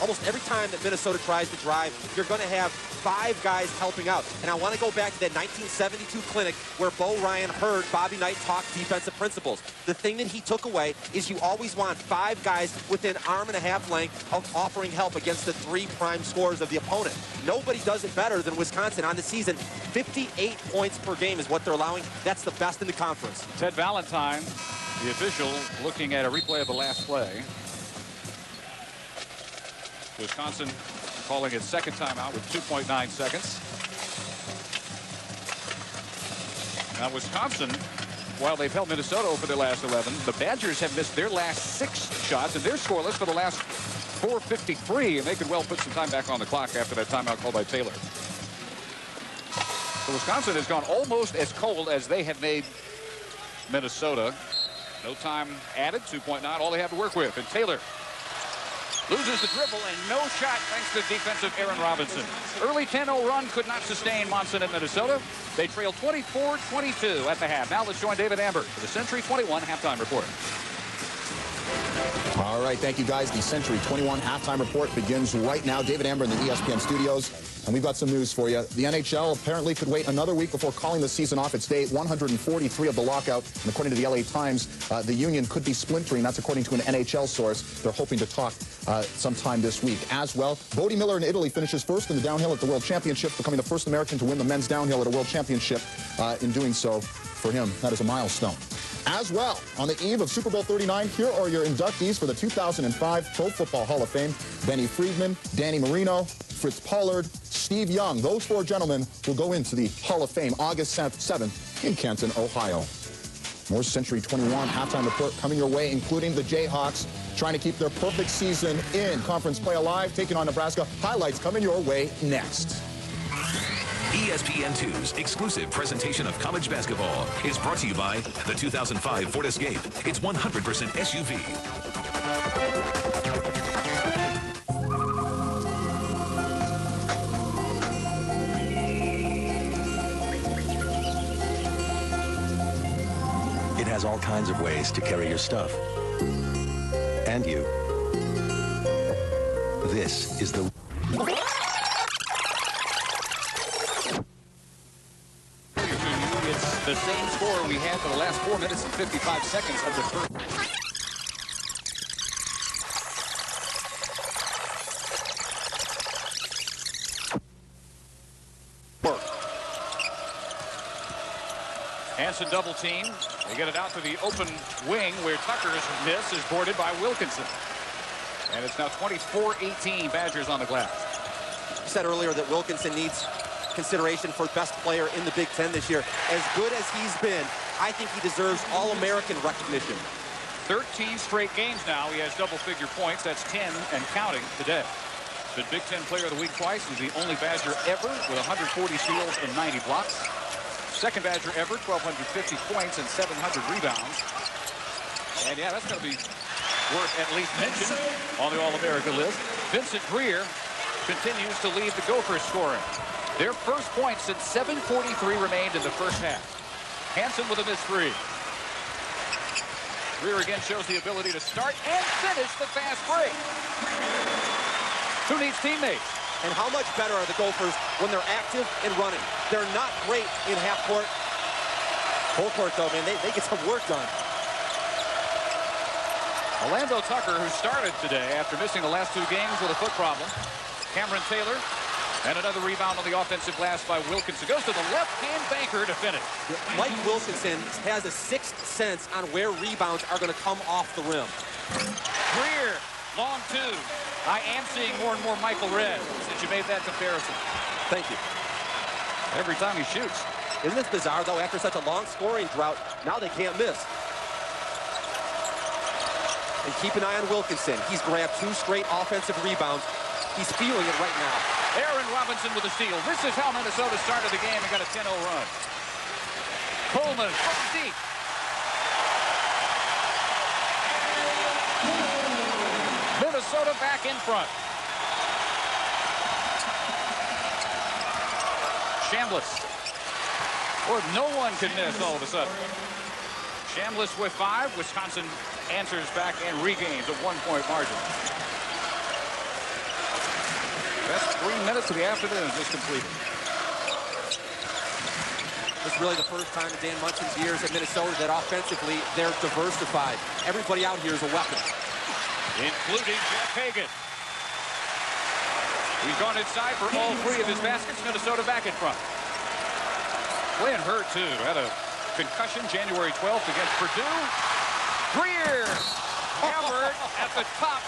Almost every time that Minnesota tries to drive, you're going to have 5 guys helping out. And I want to go back to that 1972 clinic where Bo Ryan heard Bobby Knight talk defensive principles. The thing that he took away is you always want 5 guys within arm and a half length of offering help against the 3 prime scorers of the opponent. Nobody does it better than Wisconsin on the season. 58 points per game is what they're allowing. That's the best in the conference. Ted Valentine, the official, looking at a replay of the last play. Wisconsin calling his second timeout with 2.9 seconds. Now Wisconsin, while they've held Minnesota for their last 11, the Badgers have missed their last 6 shots, and they're scoreless for the last 4:53, and they could well put some time back on the clock after that timeout called by Taylor. So Wisconsin has gone almost as cold as they have made Minnesota. No time added, 2.9, all they have to work with. And Taylor loses the dribble and no shot thanks to defensive Aaron Robinson. Early 10-0 run could not sustain Monson at Minnesota. They trailed 24-22 at the half. Now let's join David Amber for the Century 21 halftime report. All right, thank you guys. The Century 21 halftime report begins right now. David Amber in the ESPN studios. And we've got some news for you. The NHL apparently could wait another week before calling the season off its day 143 of the lockout. And according to the LA Times, the union could be splintering. That's according to an NHL source. They're hoping to talk sometime this week. As well, Bodie Miller in Italy finishes first in the downhill at the World Championship, becoming the first American to win the men's downhill at a World Championship. In doing so, for him, that is a milestone. As well, on the eve of Super Bowl 39, here are your inductees for the 2005 Pro Football Hall of Fame. Benny Friedman, Danny Marino, Fritz Pollard, Steve Young. Those 4 gentlemen will go into the Hall of Fame August 7th in Canton, Ohio. More Century 21 halftime report coming your way, including the Jayhawks trying to keep their perfect season in conference play alive, taking on Nebraska. Highlights coming your way next. ESPN2's exclusive presentation of college basketball is brought to you by the 2005 Ford Escape. It's 100% SUV. It has all kinds of ways to carry your stuff. And you. This is the... The same score we had for the last 4 minutes and 55 seconds of the first. Hansen double team. They get it out to the open wing where Tucker's miss is boarded by Wilkinson. And it's now 24-18 Badgers on the glass. You said earlier that Wilkinson needs consideration for best player in the Big Ten this year. As good as he's been, I think he deserves All-American recognition. 13 straight games now. He has double-figure points. That's 10 and counting today. Been Big Ten Player of the Week twice. He's the only Badger ever with 140 steals and 90 blocks. Second Badger ever, 1,250 points and 700 rebounds. And yeah, that's going to be worth at least mention on the All-America list. Vince Grier continues to lead the Gophers scoring. Their first point since 7:43 remained in the first half. Hansen with a missed 3. Grier again shows the ability to start and finish the fast break. Who needs teammates? And how much better are the Gophers when they're active and running? They're not great in half court. Full court, though, man, they get some work done. Orlando Tucker, who started today after missing the last 2 games with a foot problem. Cameron Taylor. And another rebound on the offensive glass by Wilkinson. Goes to the left-hand banker to finish. Mike Wilkinson has a 6th sense on where rebounds are going to come off the rim. Grier, long 2. I am seeing more and more Michael Redd since you made that comparison. Thank you. Every time he shoots. Isn't this bizarre, though? After such a long scoring drought, now they can't miss. And keep an eye on Wilkinson. He's grabbed 2 straight offensive rebounds. He's feeling it right now. Aaron Robinson with a steal. This is how Minnesota started the game and got a 10-0 run. Coleman from deep. Minnesota back in front. Chambliss. Or no one can miss all of a sudden. Chambliss with 5. Wisconsin answers back and regains a 1-point margin. Best 3 minutes of the afternoon just completed. This is really the first time in Dan Munchen's years at Minnesota that offensively they're diversified. Everybody out here is a weapon. Including Jeff Hagan. He's gone inside for all 3 of his baskets. Minnesota back in front. Playing hurt, too. Had a concussion January 12th against Purdue. Grier hammered at the top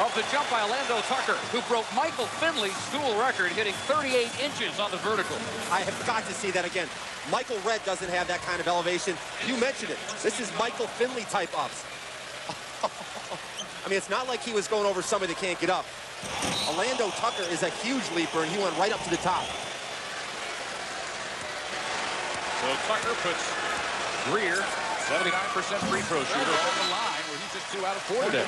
of the jump by Orlando Tucker, who broke Michael Finley's school record, hitting 38 inches on the vertical. I have got to see that again. Michael Redd doesn't have that kind of elevation. You mentioned it. This is Michael Finley type ups. I mean, it's not like he was going over somebody that can't get up. Orlando Tucker is a huge leaper, and he went right up to the top. So Tucker puts Grier, 79% free throw shooter, on the line, where he's just 2 out of 4 today.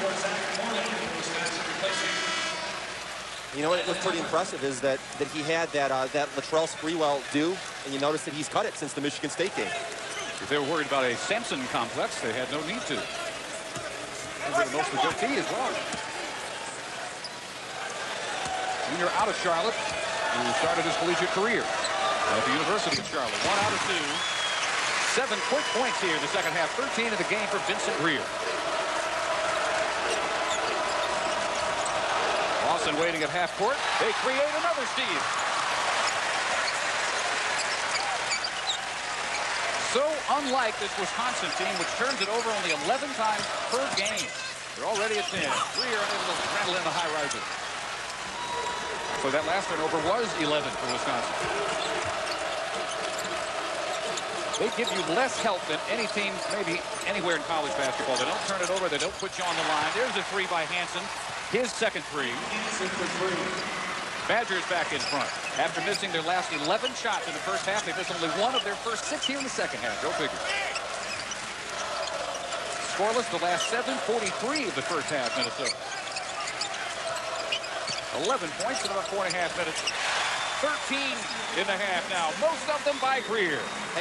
You know what was pretty impressive is that he had that Latrell Sprewell do, and you notice that he's cut it since the Michigan State game. If they were worried about a Samson complex, they had no need to. Those are the most good tee as well. Junior out of Charlotte, who started his collegiate career at the University of Charlotte. 1 out of 2. 7 quick points here in the second half. 13 in the game for Vincent Grier. Lawson waiting at half court. They create another steal. So unlike this Wisconsin team, which turns it over only 11 times per game. They're already at 10. Grier unable to rattle in the high riser. So that last turnover was 11 for Wisconsin. They give you less help than any team, maybe anywhere in college basketball. They don't turn it over. They don't put you on the line. There's a 3 by Hansen. His second 3. Badgers back in front. After missing their last 11 shots in the first half, they missed only 1 of their first 6 here in the second half. Go figure. Scoreless the last 7:43 of the first half, Minnesota. 11 points in about 4.5 minutes. 13 in the half now. Most of them by Grier.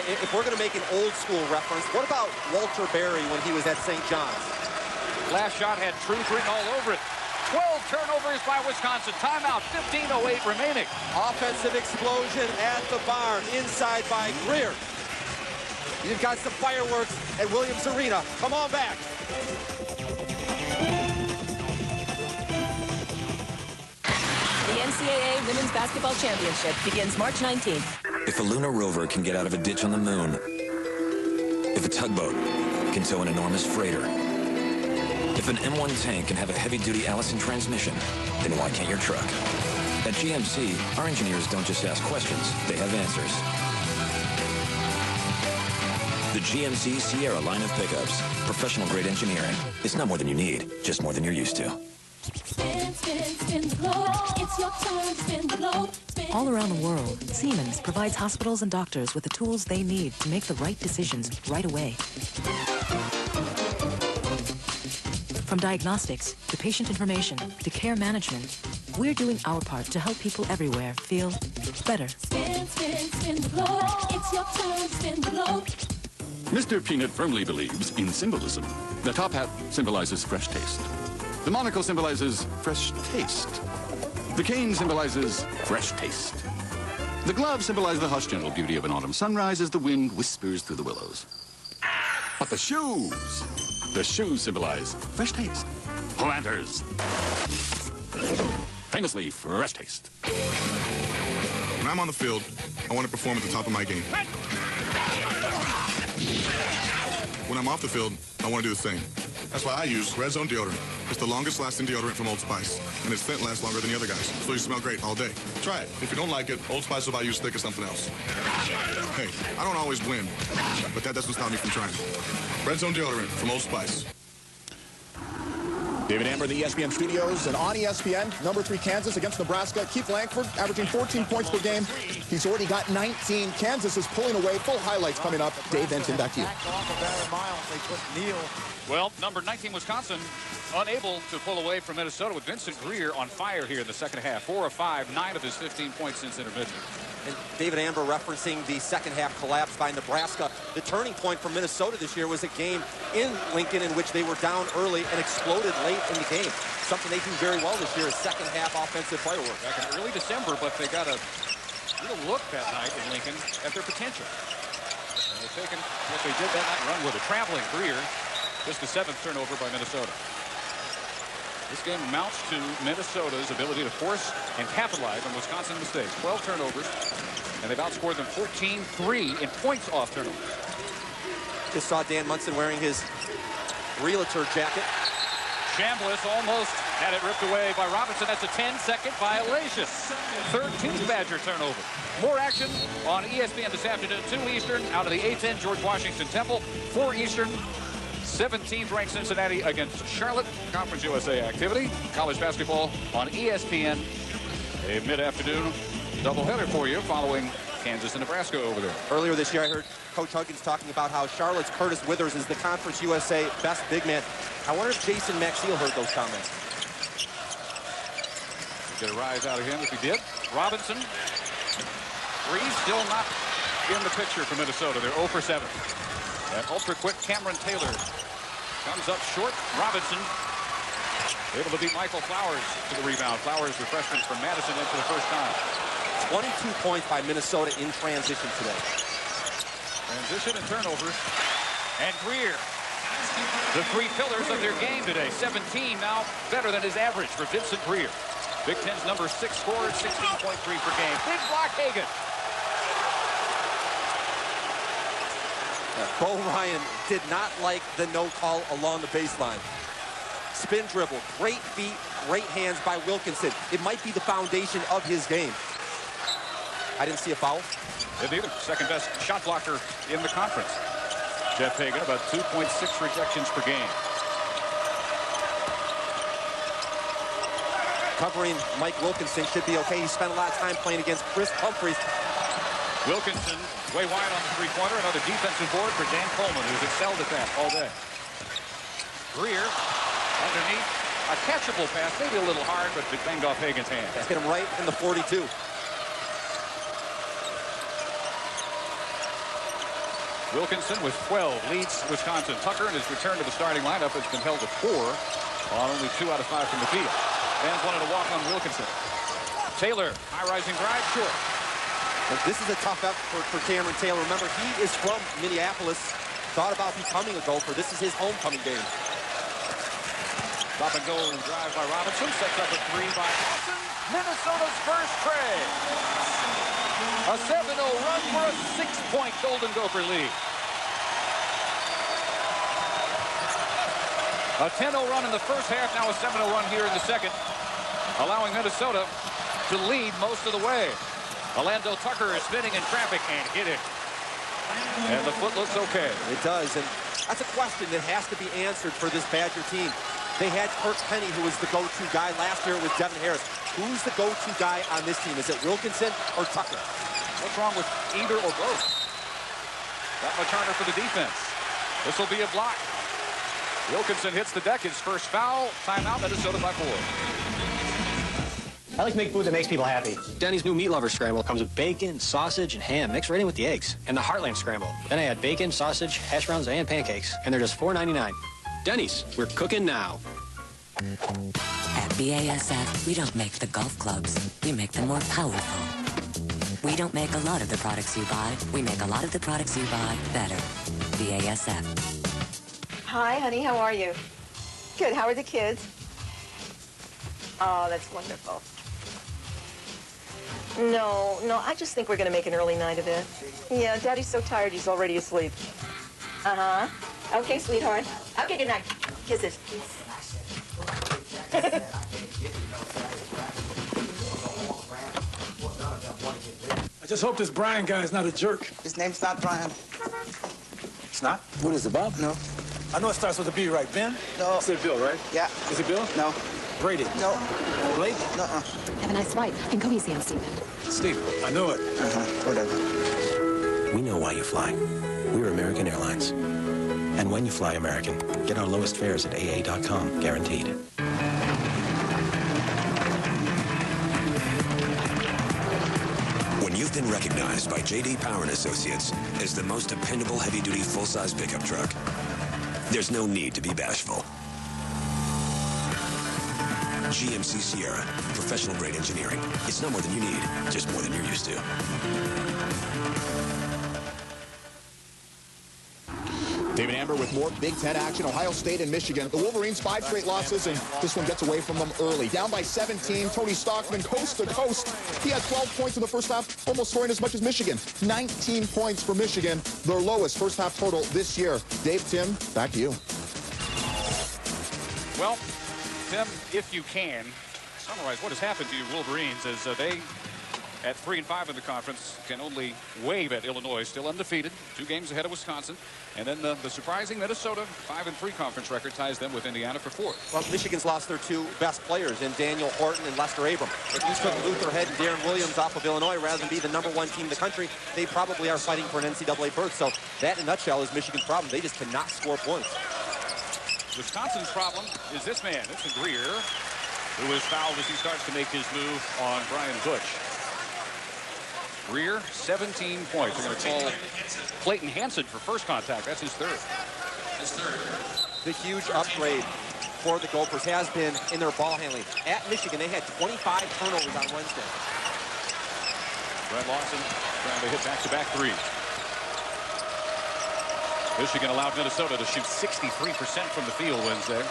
If we're going to make an old school reference, what about Walter Berry when he was at St. John's? Last shot had truth written all over it. 12 turnovers by Wisconsin. Timeout, 15:08 remaining. Offensive explosion at the barn. Inside by Grier. You've got some fireworks at Williams Arena. Come on back. The NCAA Women's Basketball Championship begins March 19th. If a lunar rover can get out of a ditch on the moon, if a tugboat can tow an enormous freighter, if an M1 tank can have a heavy-duty Allison transmission, then why can't your truck? At GMC, our engineers don't just ask questions, they have answers. The GMC Sierra line of pickups. Professional-grade engineering. It's not more than you need, just more than you're used to. Spin, spin, spin the globe. It's your turn to spin the globe. All around the world, Siemens provides hospitals and doctors with the tools they need to make the right decisions right away. From diagnostics to patient information to care management, we're doing our part to help people everywhere feel better. Spin, spin, spin the globe. It's your turn to spin the globe. Mr. Peanut firmly believes in symbolism. The top hat symbolizes fresh taste. The monocle symbolizes fresh taste. The cane symbolizes fresh taste. The glove symbolizes the hushed, gentle beauty of an autumn sunrise as the wind whispers through the willows. But the shoes symbolize fresh taste. Planters. Famously fresh taste. When I'm on the field, I want to perform at the top of my game. When I'm off the field, I want to do the same. That's why I use Red Zone deodorant. It's the longest lasting deodorant from Old Spice, and its scent lasts longer than the other guys, so you smell great all day. Try it. If you don't like it, Old Spice will buy you a stick or something else. Hey, I don't always win, but that doesn't stop me from trying. Red Zone deodorant from Old Spice. David Amber in the ESPN studios, and on ESPN, number 3 Kansas against Nebraska. Keith Langford averaging 14 points per game. He's already got 19. Kansas is pulling away. Full highlights coming up. Dave Benton, back to you. Well, number 19 Wisconsin unable to pull away from Minnesota with Vincent Grier on fire here in the second half. 4 of 5, 9 of his 15 points since intermission. And David Amber referencing the second half collapse by Nebraska. The turning point for Minnesota this year was a game in Lincoln in which they were down early and exploded late in the game. Something they do very well this year is second half offensive fireworks. Back in early December, but they got a real look that night in Lincoln at their potential. And they've taken what they did that night and run with a traveling Grier. Just the 7th turnover by Minnesota. This game amounts to Minnesota's ability to force and capitalize on Wisconsin mistakes. 12 turnovers, and they've outscored them 14-3 in points off turnovers. Just saw Dan Munson wearing his realtor jacket. Chambliss almost Had it ripped away by Robinson. That's a 10-second violation. 13th Badger turnover. More action on ESPN this afternoon, 2 Eastern, out of the A-10 George Washington Temple. 4 Eastern, 17th ranked Cincinnati against Charlotte. Conference USA activity. College basketball on ESPN. A mid-afternoon doubleheader for you following Kansas and Nebraska over there. Earlier this year, I heard Coach Huggins talking about how Charlotte's Curtis Withers is the Conference USA best big man. I wonder if Jason Maxiel heard those comments. Get a rise out of him if he did. Robinson. 3 still not in the picture for Minnesota. They're 0 for 7. That ultra-quick Cameron Taylor comes up short. Robinson able to beat Michael Flowers to the rebound. Flowers, the freshman from Madison, in for the first time. 22 points by Minnesota in transition today. Transition and turnovers. And Grier. The 3 pillars of their game today. 17 now, better than his average for Vincent Grier. Big Ten's number 6 scorer, 16.3 per game. Big block, Hagan. Bo Ryan did not like the no call along the baseline. Spin dribble, great feet, great hands by Wilkinson. It might be the foundation of his game. I didn't see a foul. Didn't either. Second best shot blocker in the conference. Jeff Hagan, about 2.6 rejections per game. Covering Mike Wilkinson should be okay. He spent a lot of time playing against Chris Humphries. Wilkinson way wide on the three-pointer. Another defensive board for Dan Coleman, who's excelled at that all day. Grier underneath. A catchable pass, maybe a little hard, but it banged off Hagan's hand. That's hit him right in the 42. Wilkinson with 12 leads Wisconsin. Tucker in his return to the starting lineup has been held to 4 on only 2 out of 5 from the field. Fans wanted to walk on Wilkinson. Taylor, high-rising drive, short. But this is a tough effort for Cameron Taylor. Remember, he is from Minneapolis. Thought about becoming a Gopher. This is his homecoming game. Stop and go drive by Robinson. Sets up a 3 by Johnson. Minnesota's first tray. A 7-0 run for a 6-point Golden Gopher lead. A 10-0 run in the first half, now a 7-0 run here in the second, allowing Minnesota to lead most of the way. Orlando Tucker is spinning in traffic and hit it. And the foot looks okay. It does, and that's a question that has to be answered for this Badger team. They had Kirk Penny, who was the go-to guy. Last year it was Devin Harris. Who's the go-to guy on this team? Is it Wilkinson or Tucker? What's wrong with either or both? That much harder for the defense. This will be a block. Wilkinson hits the deck, his first foul. Timeout, Minnesota by 4. I like to make food that makes people happy. Denny's new meat lover scramble comes with bacon, sausage, and ham mixed right in with the eggs. And the Heartland scramble. Then I add bacon, sausage, hash browns, and pancakes. And they're just $4.99. Denny's, we're cooking now. At BASF, we don't make the golf clubs. We make them more powerful. We don't make a lot of the products you buy. We make a lot of the products you buy better. BASF. Hi, honey. How are you? Good. How are the kids? Oh, that's wonderful. No, I just think we're going to make an early night of it. Yeah, Daddy's so tired he's already asleep. Uh-huh. Okay, sweetheart. Okay, good night. Kisses. I just hope this Brian guy is not a jerk. His name's not Brian. It's not? What is it, Bob? No. I know it starts with a B, right? Ben? No. It's Bill, right? Yeah. Is it Bill? No. Brady? No. Blake? No. Have a nice flight, and go easy on Stephen. Steve, I know it. Whatever. We know why you fly. We're American Airlines. And when you fly American, get our lowest fares at AA.com, guaranteed. When you've been recognized by J.D. Power & Associates as the most dependable heavy-duty full-size pickup truck, there's no need to be bashful. GMC Sierra, professional-grade engineering. It's not more than you need, just more than you're used to. David Amber with more Big Ten action. Ohio State and Michigan. The Wolverines 5 straight losses, and this one gets away from them early. Down by 17, Tony Stockman coast to coast. He had 12 points in the first half, almost scoring as much as Michigan. 19 points for Michigan, their lowest first half total this year. Dave, Tim, back to you. Well, Tim, if you can, summarize what has happened to you Wolverines as they, at 3-5 in the conference, can only wave at Illinois, still undefeated, 2 games ahead of Wisconsin. And then the surprising Minnesota 5-3 conference record ties them with Indiana for 4th. Well, Michigan's lost their 2 best players in Daniel Horton and Lester Abram. If you took Luther Head and Darren Williams off of Illinois rather than be the #1 team in the country, they probably are fighting for an NCAA berth. So that, in a nutshell, is Michigan's problem. They just cannot score points. Wisconsin's problem is this man, Vince Grier, who is fouled as he starts to make his move on Brian Butch. Grier, 17 points. They're going to call Clayton Hansen for first contact. That's his 3rd. The huge upgrade for the Gophers has been in their ball handling. At Michigan, they had 25 turnovers on Wednesday. Brett Lawson trying to hit back-to-back threes. Michigan allowed Minnesota to shoot 63% from the field Wednesday.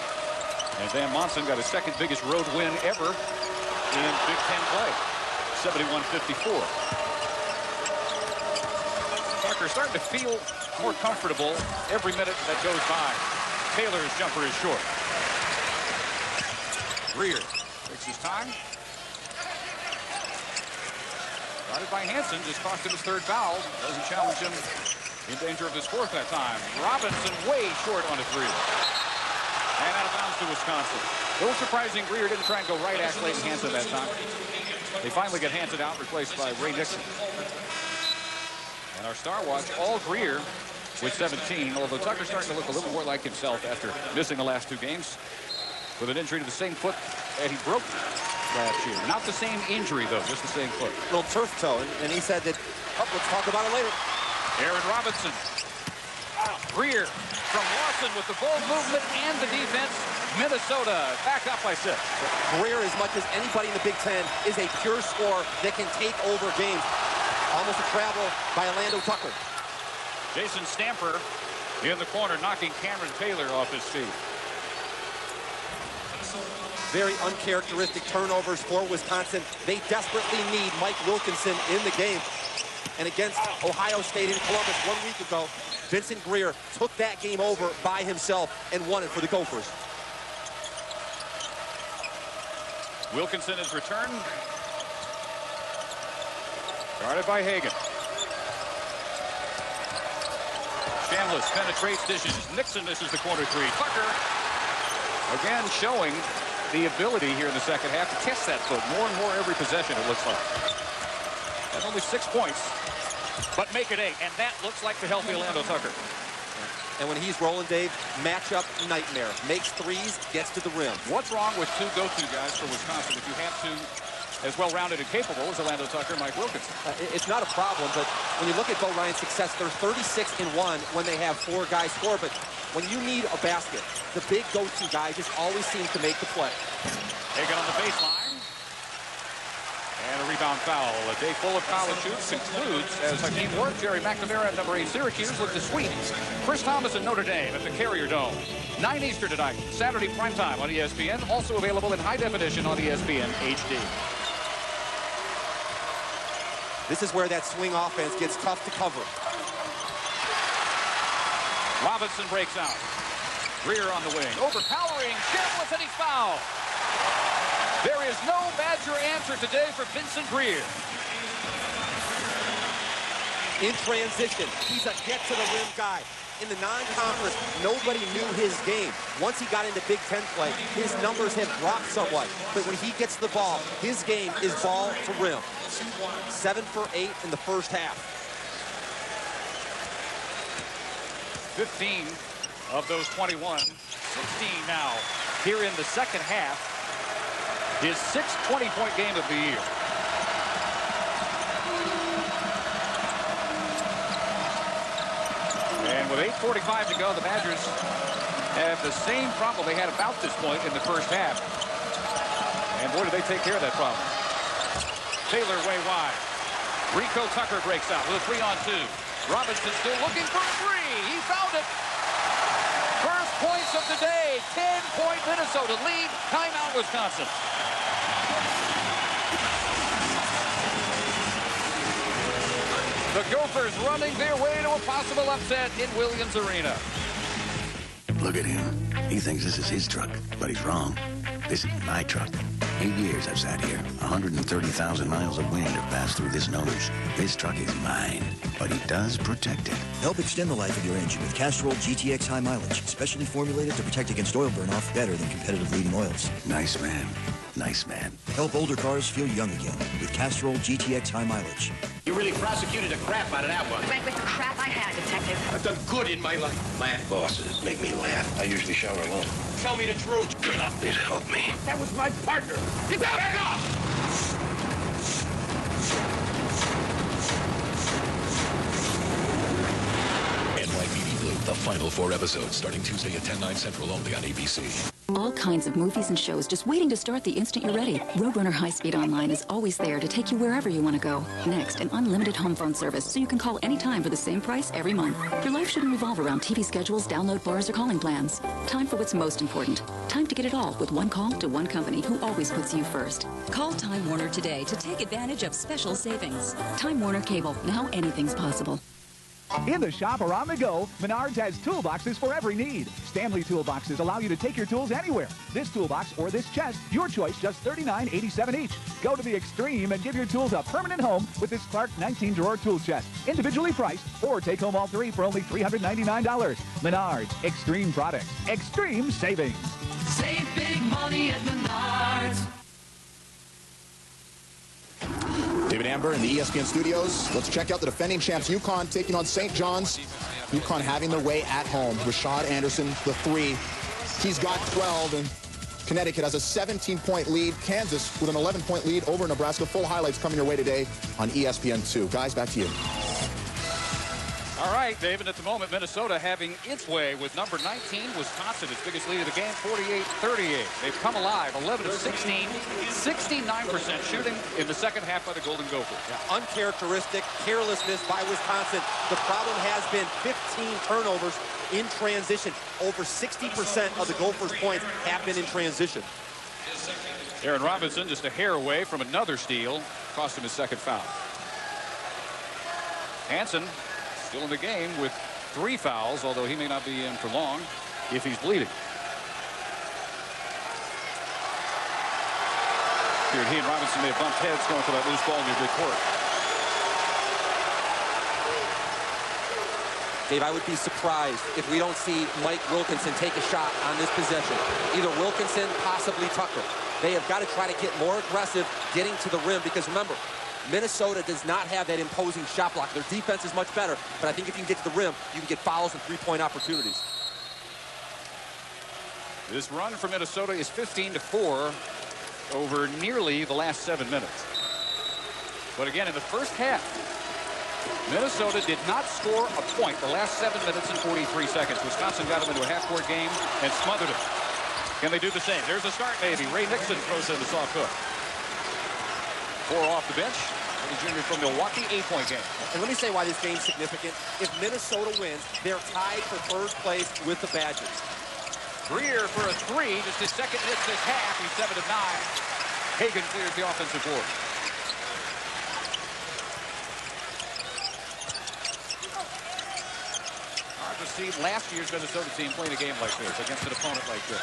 And Van Monson got his 2nd biggest road win ever in Big Ten play, 71-54. Tucker starting to feel more comfortable every minute that goes by. Taylor's jumper is short. Grier takes his time. Guarded by Hansen, just cost him his 3rd foul. Doesn't challenge him. In danger of his 4th that time. Robinson way short on a 3. And out of bounds to Wisconsin. A little surprising Grier didn't try and go right at Clayton Hansen that time. They finally get Hansen out, replaced by Ray Nixon. And our star watch, all Grier with 17, although Tucker's starting to look a little more like himself after missing the last 2 games with an injury to the same foot that he broke last year. Not the same injury, though, just the same foot. Little turf toe, and he said that, let's talk about it later. Aaron Robinson. Grier from Lawson with the bold movement and the defense. Minnesota back up by 6. Grier, as much as anybody in the Big Ten, is a pure scorer that can take over games. Almost a travel by Orlando Tucker. Jason Stamper in the corner, knocking Cameron Taylor off his feet. Very uncharacteristic turnovers for Wisconsin. They desperately need Mike Wilkinson in the game. And against Ohio State in Columbus 1 week ago, Vincent Grier took that game over by himself and won it for the Gophers. Wilkinson has returned. Guarded by Hagan. Shanless penetrates, dishes. Nixon misses the corner 3. Tucker, again, showing the ability here in the second half to test that foot more and more every possession, it looks like. That's only 6 points, but make it 8. And that looks like the healthy Orlando Tucker. And when he's rolling, Dave, matchup nightmare. Makes 3s, gets to the rim. What's wrong with 2 go-to guys for Wisconsin if you have 2 as well-rounded and capable as Orlando Tucker and Mike Wilkinson? It's not a problem, but when you look at Bo Ryan's success, they're 36-1 when they have 4 guys score. But when you need a basket, the big go-to guy just always seems to make the play. Hagan on the baseline. And a rebound foul. A day full of college shoots concludes as Hakeem Ward, Jerry McNamara at number 8 Syracuse look to sweep Chris Thomas and Notre Dame at the Carrier Dome. 9 Eastern tonight, Saturday primetime on ESPN. Also available in high definition on ESPN HD. This is where that swing offense gets tough to cover. Robinson breaks out. Grier on the wing. Overpowering. Shambless, and he's fouled. There is no Badger answer today for Vincent Grier. In transition, he's a get-to-the-rim guy. In the non-conference, nobody knew his game. Once he got into Big Ten play, his numbers have dropped somewhat. But when he gets the ball, his game is ball to rim. 7 for 8 in the first half. 15 of those 21. 16 now here in the second half. His 6th 20-point game of the year. And with 8:45 to go, the Badgers have the same problem they had about this point in the first half. And boy, did they take care of that problem. Taylor way wide. Rico Tucker breaks out with a 3-on-2. Robinson still looking for a 3. He found it. First points of the day. 10-point Minnesota lead. Timeout, Wisconsin. The Gophers running their way to a possible upset in Williams Arena. Look at him. He thinks this is his truck, but he's wrong. This is my truck. 8 years I've sat here. 130,000 miles of wind have passed through this nose. This truck is mine, but he does protect it. Help extend the life of your engine with Castrol GTX High Mileage, specially formulated to protect against oil burn-off better than competitive leading oils. Nice man. Nice man. Help older cars feel young again with Castrol GTX High Mileage. You really prosecuted the crap out of that one. Drank with the crap I had, Detective. I've done good in my life. Laugh bosses make me laugh. I usually shower alone. Tell me the truth. It helped me. That was my partner. Get that back off! NYPD Blue, the final 4 episodes, starting Tuesday at 10/9 Central only on ABC. All kinds of movies and shows just waiting to start the instant you're ready. Roadrunner High Speed Online is always there to take you wherever you want to go. Next, an unlimited home phone service so you can call anytime for the same price every month. Your life shouldn't revolve around TV schedules, download bars, or calling plans. Time for what's most important. Time to get it all with one call to one company who always puts you first. Call Time Warner today to take advantage of special savings. Time Warner Cable. Now anything's possible. In the shop or on the go, Menards has toolboxes for every need. Stanley toolboxes allow you to take your tools anywhere. This toolbox or this chest, your choice, just $39.87 each. Go to the extreme and give your tools a permanent home with this Clark 19-drawer tool chest. Individually priced, or take home all 3 for only $399. Menards, extreme products, extreme savings. Save big money at Menards. David Amber in the ESPN studios. Let's check out the defending champs UConn taking on St. John's. UConn having their way at home. Rashad Anderson, the 3. He's got 12, and Connecticut has a 17-point lead. Kansas with an 11-point lead over Nebraska. Full highlights coming your way today on ESPN2. Guys, back to you. All right, David, at the moment, Minnesota having its way with number 19, Wisconsin, its biggest lead of the game, 48-38. They've come alive, 11 of 16, 69% shooting in the second half by the Golden Gophers. Yeah, uncharacteristic carelessness by Wisconsin. The problem has been 15 turnovers in transition. Over 60% of the Gophers' points have been in transition. Aaron Robinson just a hair away from another steal. Cost him his second foul. Hansen still in the game with 3 fouls, although he may not be in for long if he's bleeding. Here, he and Robinson may have bumped heads going for that loose ball near midcourt. Dave, I would be surprised if we don't see Mike Wilkinson take a shot on this possession. Either Wilkinson, possibly Tucker. They have got to try to get more aggressive getting to the rim because remember, Minnesota does not have that imposing shot block. Their defense is much better, but I think if you can get to the rim, you can get fouls and 3-point opportunities. This run for Minnesota is 15-4 over nearly the last 7 minutes. But again, in the first half, Minnesota did not score a point the last 7 minutes and 43 seconds. Wisconsin got them into a half-court game and smothered it. Can they do the same? There's a start, maybe. Ray Nixon throws in the soft hook. 4 off the bench. The junior from Milwaukee, 8-point game. And let me say why this game's significant. If Minnesota wins, they're tied for 3rd place with the Badgers. Grier for a 3, just his second miss this half. He's 7 of 9. Hagan clears the offensive board. Hard to see last year's Minnesota team playing a game like this against an opponent like this.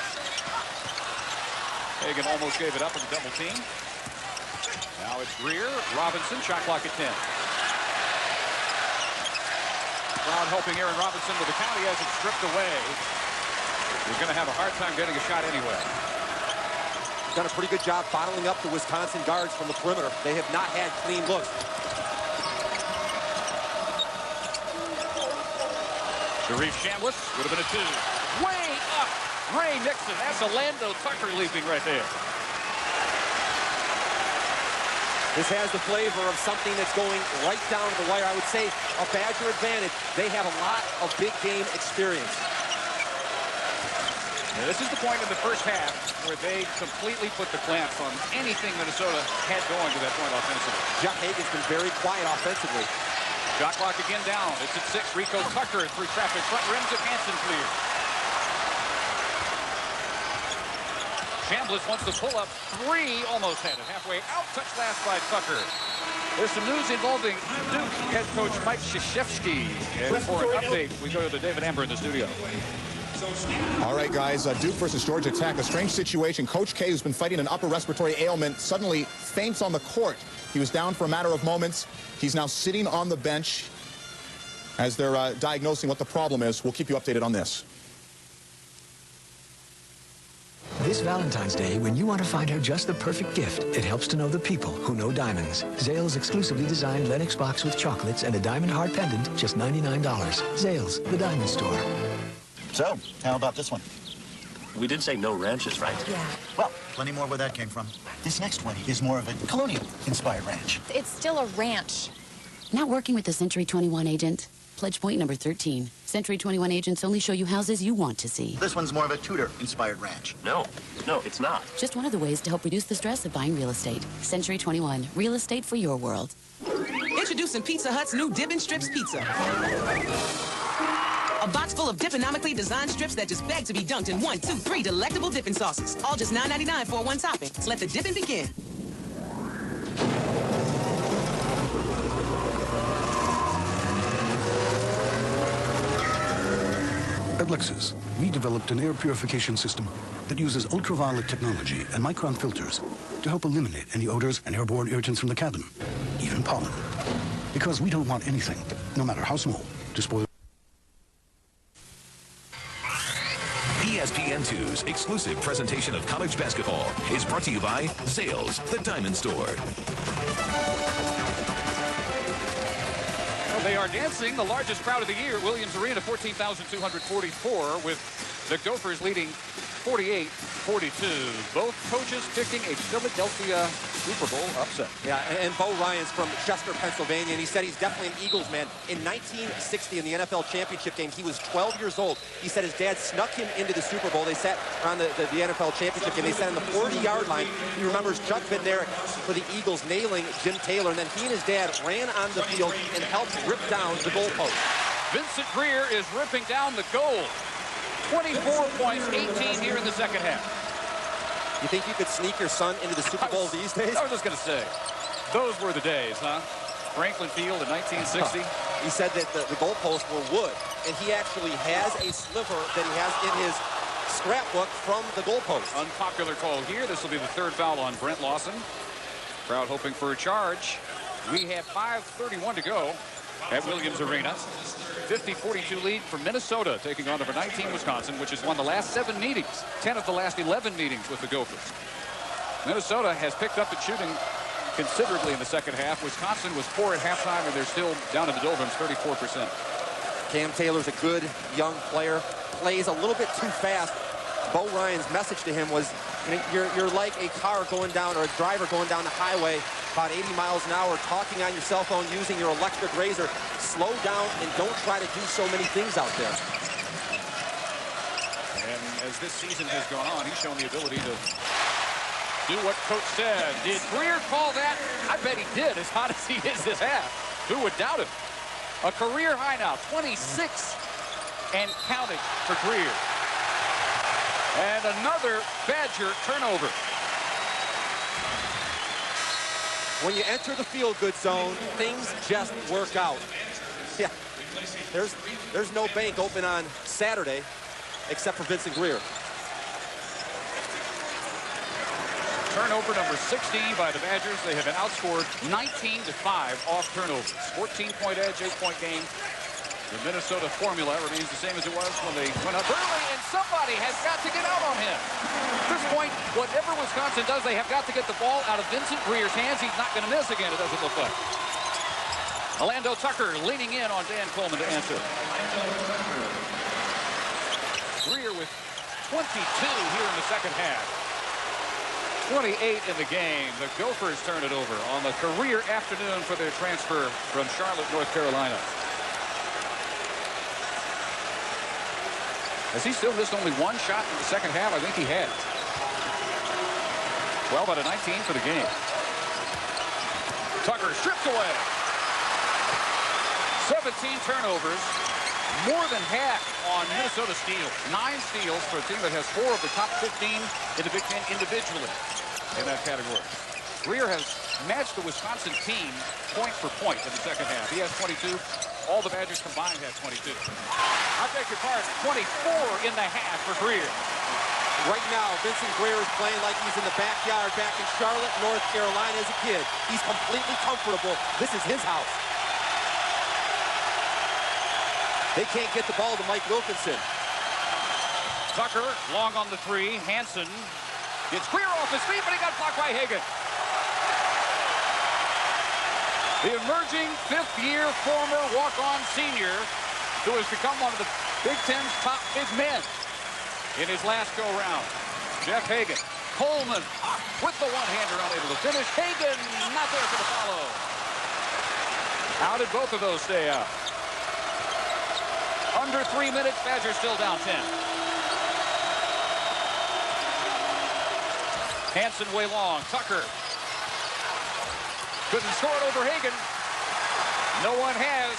Hagan almost gave it up with a double team. Now it's Grier, Robinson, shot clock at 10. Brown helping Aaron Robinson with the count. He has it stripped away. He's going to have a hard time getting a shot anyway. Done a pretty good job bottling up the Wisconsin guards from the perimeter. They have not had clean looks. Sharif Chambliss would have been a 2. Way up. Ray Nixon. That's a Lando Tucker leaping right there. This has the flavor of something that's going right down to the wire. I would say a Badger advantage. They have a lot of big game experience. Now, this is the point in the first half where they completely put the clamp on anything Minnesota had going to that point offensively. Jeff Hagan's been very quiet offensively. Shot clock again down. It's at 6. Rico Tucker through traffic. Front rims at Hansen clear. Chambliss wants to pull up 3. Almost had it. Halfway out. Touch last by Tucker. There's some news involving Duke head coach Mike Krzyzewski. And for an update, we go to David Amber in the studio. All right, guys, Duke versus Georgia Tech. A strange situation. Coach K, who's been fighting an upper respiratory ailment, suddenly faints on the court. He was down for a matter of moments. He's now sitting on the bench as they're diagnosing what the problem is. We'll keep you updated on this. This Valentine's Day, when you want to find her just the perfect gift, it helps to know the people who know diamonds. Zales exclusively designed Lennox box with chocolates and a diamond heart pendant, just $99. Zales, the diamond store. So, how about this one? We did say no ranches, right? Yeah. Well, plenty more where that came from. This next one is more of a colonial-inspired ranch. It's still a ranch. Not working with the Century 21 agent? Pledge point number 13. Century 21 agents only show you houses you want to see. This one's more of a Tudor-inspired ranch. No, it's not. Just one of the ways to help reduce the stress of buying real estate. Century 21, real estate for your world. Introducing Pizza Hut's new Dippin' Strips Pizza. A box full of diplonomically designed strips that just beg to be dunked in 1, 2, 3 delectable dipping sauces. All just $9.99 for one topping. Let the dipping begin. At Lexus, we developed an air purification system that uses ultraviolet technology and micron filters to help eliminate any odors and airborne irritants from the cabin, even pollen. Because we don't want anything, no matter how small, to spoil. ESPN2's exclusive presentation of college basketball is brought to you by Zales, the Diamond Store. Well, they are dancing the largest crowd of the year, Williams Arena, 14,244, with the Gophers leading 48-42. Both coaches picking a Philadelphia Super Bowl upset. Yeah, and Bo Ryan's from Chester, Pennsylvania, and he said he's definitely an Eagles man. In 1960, in the NFL championship game, he was 12 years old. He said his dad snuck him into the Super Bowl. They sat around the NFL championship game. They sat on the 40-yard line. He remembers Chuck Bednarik for the Eagles nailing Jim Taylor, and then he and his dad ran on the field and helped rip down the goalpost. Vincent Grier is ripping down the goal. 24 points, 18 here in the second half. You think you could sneak your son into the Super Bowl these days? I was just going to say, those were the days, huh? Franklin Field in 1960. He said that the goalposts were wood, and he actually has a sliver that he has in his scrapbook from the goalpost. Unpopular call here. This will be the third foul on Brent Lawson. Crowd hoping for a charge. We have 5:31 to go at Williams Arena. 50-42 lead for Minnesota, taking on number 19 Wisconsin, which has won the last 7 meetings, 10 of the last 11 meetings with the Gophers. Minnesota has picked up at shooting considerably in the second half. Wisconsin was poor at halftime, and they're still down in the doldrums, 34%. Cam Taylor's a good young player, plays a little bit too fast. Bo Ryan's message to him was, you're like a car going down, or a driver going down the highway about 80 miles an hour, talking on your cell phone, using your electric razor. Slow down and don't try to do so many things out there. And as this season has gone on, he's shown the ability to do what Coach said. Did Grier call that? I bet he did, as hot as he is this half. Who would doubt him? A career high now, 26 and counting for Grier. And another Badger turnover. When you enter the feel-good zone, things just work out. Yeah, there's no bank open on Saturday except for Vincent Grier. Turnover number 16 by the Badgers. They have been outscored 19-5 off turnovers. 14-point edge, 8-point game. The Minnesota formula remains the same as it was when they went up early, and somebody has got to get out on him. At this point, whatever Wisconsin does, they have got to get the ball out of Vincent Grier's hands. He's not going to miss again, it doesn't look like. Orlando Tucker leaning in on Dan Coleman to answer. Grier with 22 here in the second half. 28 in the game. The Gophers turn it over on the career afternoon for their transfer from Charlotte, North Carolina. Has he still missed only one shot in the second half? I think he has. 12 out of 19 for the game. Tucker stripped away. 17 turnovers. More than half on Minnesota steals. 9 steals for a team that has 4 of the top 15 in the Big Ten individually in that category. Grier has matched the Wisconsin team point for point in the second half. He has 22. All the Badgers combined had 22. I beg your pardon, 24 in the half for Grier. Right now, Vince Grier is playing like he's in the backyard back in Charlotte, North Carolina as a kid. He's completely comfortable. This is his house. They can't get the ball to Mike Wilkinson. Tucker, long on the three. Hansen gets Grier off his feet, but he got blocked by Hagan. The emerging fifth-year former walk-on senior who has become one of the Big Ten's top big men in his last go-round. Jeff Hagan. Coleman with the one-hander, unable to finish. Hagan not there for the follow. How did both of those stay out? Under 3 minutes, Badgers still down 10. Hansen way long. Tucker couldn't score it over Hagan. No one has.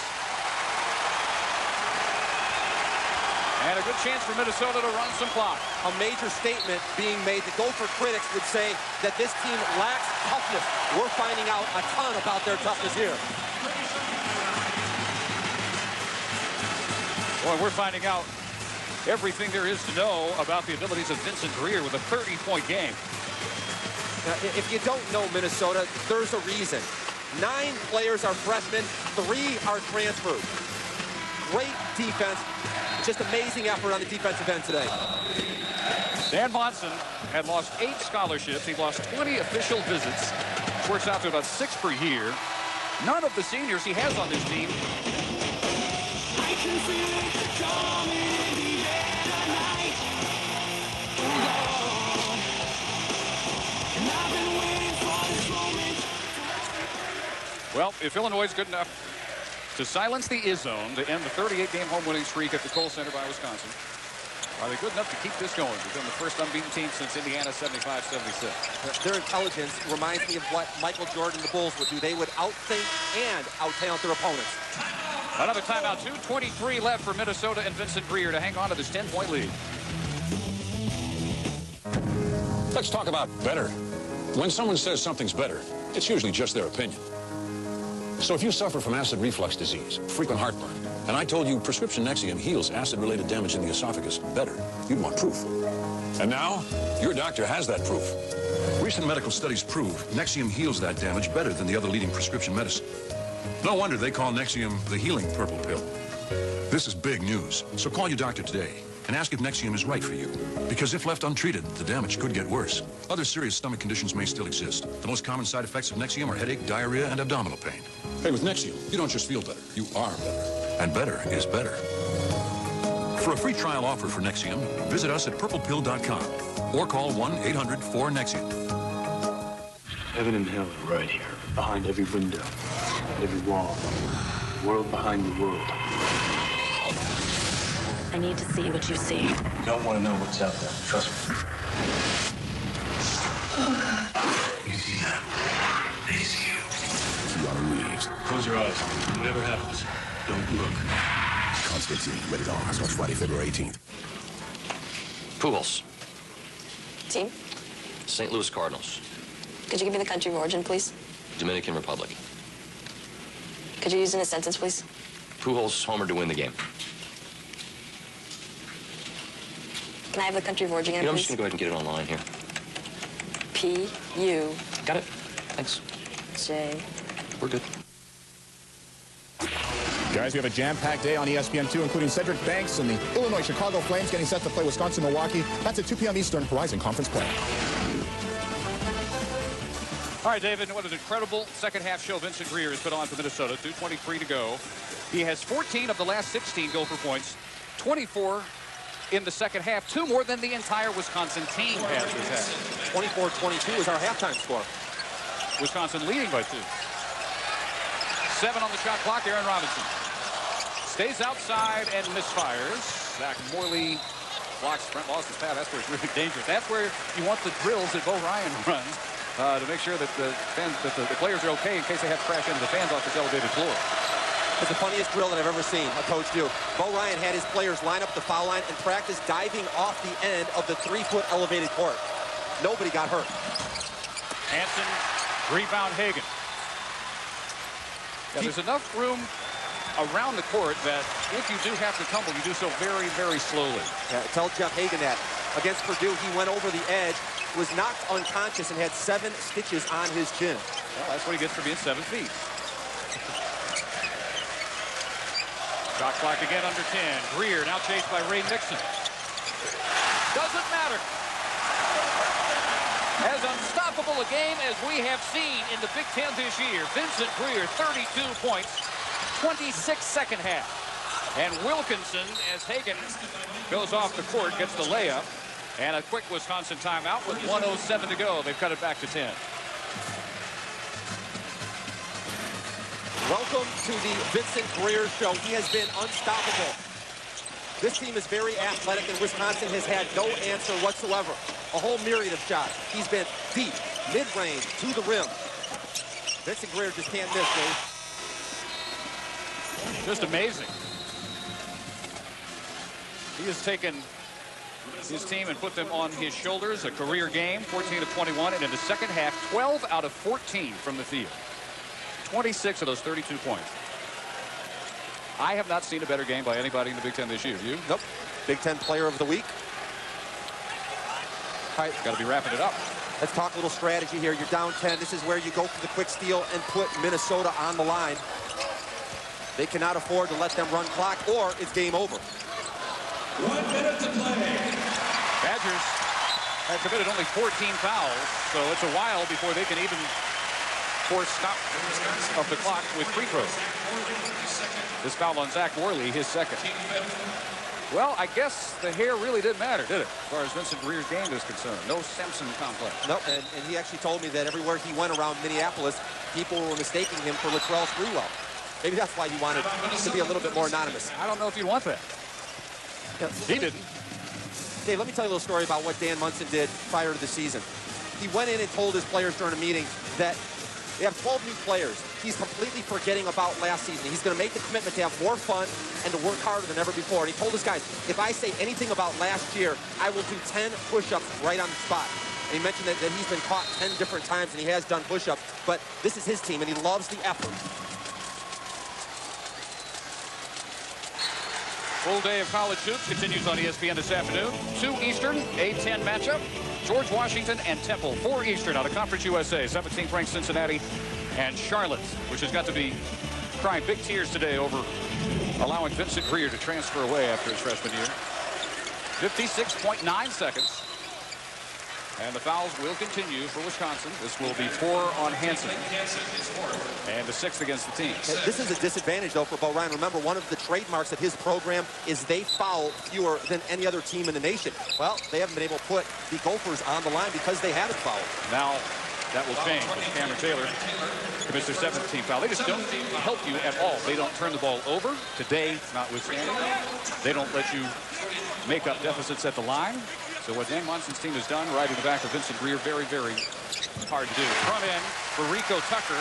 And a good chance for Minnesota to run some clock. A major statement being made. The Gopher critics would say that this team lacks toughness. We're finding out a ton about their toughness here. Boy, we're finding out everything there is to know about the abilities of Vince Grier with a 30-point game. Now, if you don't know Minnesota, there's a reason. 9 players are freshmen, 3 are transfers. Great defense. Just amazing effort on the defensive end today. Dan Monson had lost 8 scholarships. He lost 20 official visits. Works out to about 6 per year. None of the seniors he has on this team. I can feel it coming in the air tonight. And I've been waiting for this moment. Well, if Illinois is good enough to silence the is-zone to end the 38-game home winning streak at the Kohl Center by Wisconsin, are they good enough to keep this going? Become the first unbeaten team since Indiana 75-76. Their intelligence reminds me of what Michael Jordan and the Bulls would do. They would outthink and out-talent their opponents. Another timeout, 2:23 left for Minnesota and Vincent Grier to hang on to this 10-point lead. Let's talk about better. When someone says something's better, it's usually just their opinion. So if you suffer from acid reflux disease, frequent heartburn, and I told you prescription Nexium heals acid-related damage in the esophagus better, you'd want proof. And now, your doctor has that proof. Recent medical studies prove Nexium heals that damage better than the other leading prescription medicine. No wonder they call Nexium the healing purple pill. This is big news, so call your doctor today and ask if Nexium is right for you. Because if left untreated, the damage could get worse. Other serious stomach conditions may still exist. The most common side effects of Nexium are headache, diarrhea, and abdominal pain. Hey, with Nexium, you don't just feel better, you are better. And better is better. For a free trial offer for Nexium, visit us at purplepill.com or call 1-800-4-NEXIUM. Heaven and hell are right here, behind every window, every wall, the world behind the world. I need to see what you see. You don't want to know what's out there, trust me. You see that? They see you. Kiana Reeves. Close your eyes. Whatever happens, don't look. Constantine, rated R. Starts Friday, February 18th. Pujols, Team, St. Louis Cardinals, could you give me the country of origin, please? Dominican Republic. Could you use in a sentence, please? Pujols homered to win the game. Can I have the country of origin again, I'm please? just going to go ahead and get it online here. P-U. Got it. Thanks. J. We're good. Guys, we have a jam-packed day on ESPN2, including Cedric Banks and the Illinois Chicago Flames getting set to play Wisconsin-Milwaukee. That's at 2 p.m. Eastern, Horizon Conference play. All right, David, what an incredible second-half show Vincent Grier has put on for Minnesota. 2:23 to go. He has 14 of the last 16 Gopher points, 24 in the second half, 2 more than the entire Wisconsin team has this half. 24-22 is our halftime score. Wisconsin leading by 2. 7 on the shot clock. Aaron Robinson stays outside and misfires. Zach Morley blocks. Brent lost his path. That's where it's really dangerous. That's where you want the drills that Bo Ryan runs to make sure that the players are okay in case they have to crash into the fans off this elevated floor. It's the funniest drill that I've ever seen a coach do. Bo Ryan had his players line up the foul line and practice diving off the end of the 3-foot elevated court. Nobody got hurt. Hansen, rebound Hagan. Yeah, there's enough room around the court that if you do have to tumble, you do so very, very slowly. Yeah, tell Jeff Hagan that. Against Purdue, he went over the edge, was knocked unconscious, and had 7 stitches on his chin. Well, that's what he gets for being 7 feet. Shot clock again under 10. Grier now chased by Ray Nixon. Doesn't matter. As unstoppable a game as we have seen in the Big Ten this year. Vincent Grier, 32 points, 26 second half. And Wilkinson, as Hagan goes off the court, gets the layup. And a quick Wisconsin timeout with 1:07 to go. They've cut it back to 10. Welcome to the Vincent Grier Show. He has been unstoppable. This team is very athletic, and Wisconsin has had no answer whatsoever. A whole myriad of shots. He's been deep, mid-range, to the rim. Vincent Grier just can't miss, Dave. Just amazing. He has taken his team and put them on his shoulders. A career game, 14 of 21, and in the second half, 12 out of 14 from the field. 26 of those 32 points. I have not seen a better game by anybody in the Big Ten this year. You? Nope. Big Ten Player of the Week. All right, got to be wrapping it up. Let's talk a little strategy here. You're down 10. This is where you go for the quick steal and put Minnesota on the line. They cannot afford to let them run clock, or it's game over. 1 minute to play. Badgers have committed only 14 fouls, so it's a while before they can even force stop of the clock with free throws. This foul on Zach Worley, his second. Well, I guess the hair really didn't matter, did it? As far as Vincent Grier's game is concerned. No Simpson complex. Nope, and he actually told me that everywhere he went around Minneapolis, people were mistaking him for Latrell Sprewell. Maybe that's why he wanted to be a little bit more anonymous. I don't know if you'd want that. Yeah. He didn't. Dave, let me tell you a little story about what Dan Munson did prior to the season. He went in and told his players during a meeting that they have 12 new players. He's completely forgetting about last season. He's going to make the commitment to have more fun and to work harder than ever before. And he told his guys, if I say anything about last year, I will do 10 push-ups right on the spot. And he mentioned that he's been caught 10 different times and he has done push-ups. But this is his team and he loves the effort. Full day of college hoops continues on ESPN this afternoon. 2 Eastern, A10 matchup. George Washington and Temple. 4 Eastern out of Conference USA. 17th ranked Cincinnati and Charlotte, which has got to be crying big tears today over allowing Vincent Grier to transfer away after his freshman year. 56.9 seconds. And the fouls will continue for Wisconsin. This will be 4 on Hansen. And the 6th against the team. This is a disadvantage, though, for Bo Ryan. Remember, one of the trademarks of his program is they foul fewer than any other team in the nation. Well, they haven't been able to put the Gophers on the line because they haven't fouled. Now, that will change when Cameron Taylor commits their 7th team foul. They just don't help you at all. They don't turn the ball over. Today, notwithstanding, they don't let you make up deficits at the line. So what Dan Monson's team has done, riding the back of Vincent Grier, very, very hard to do. Front end for Rico Tucker,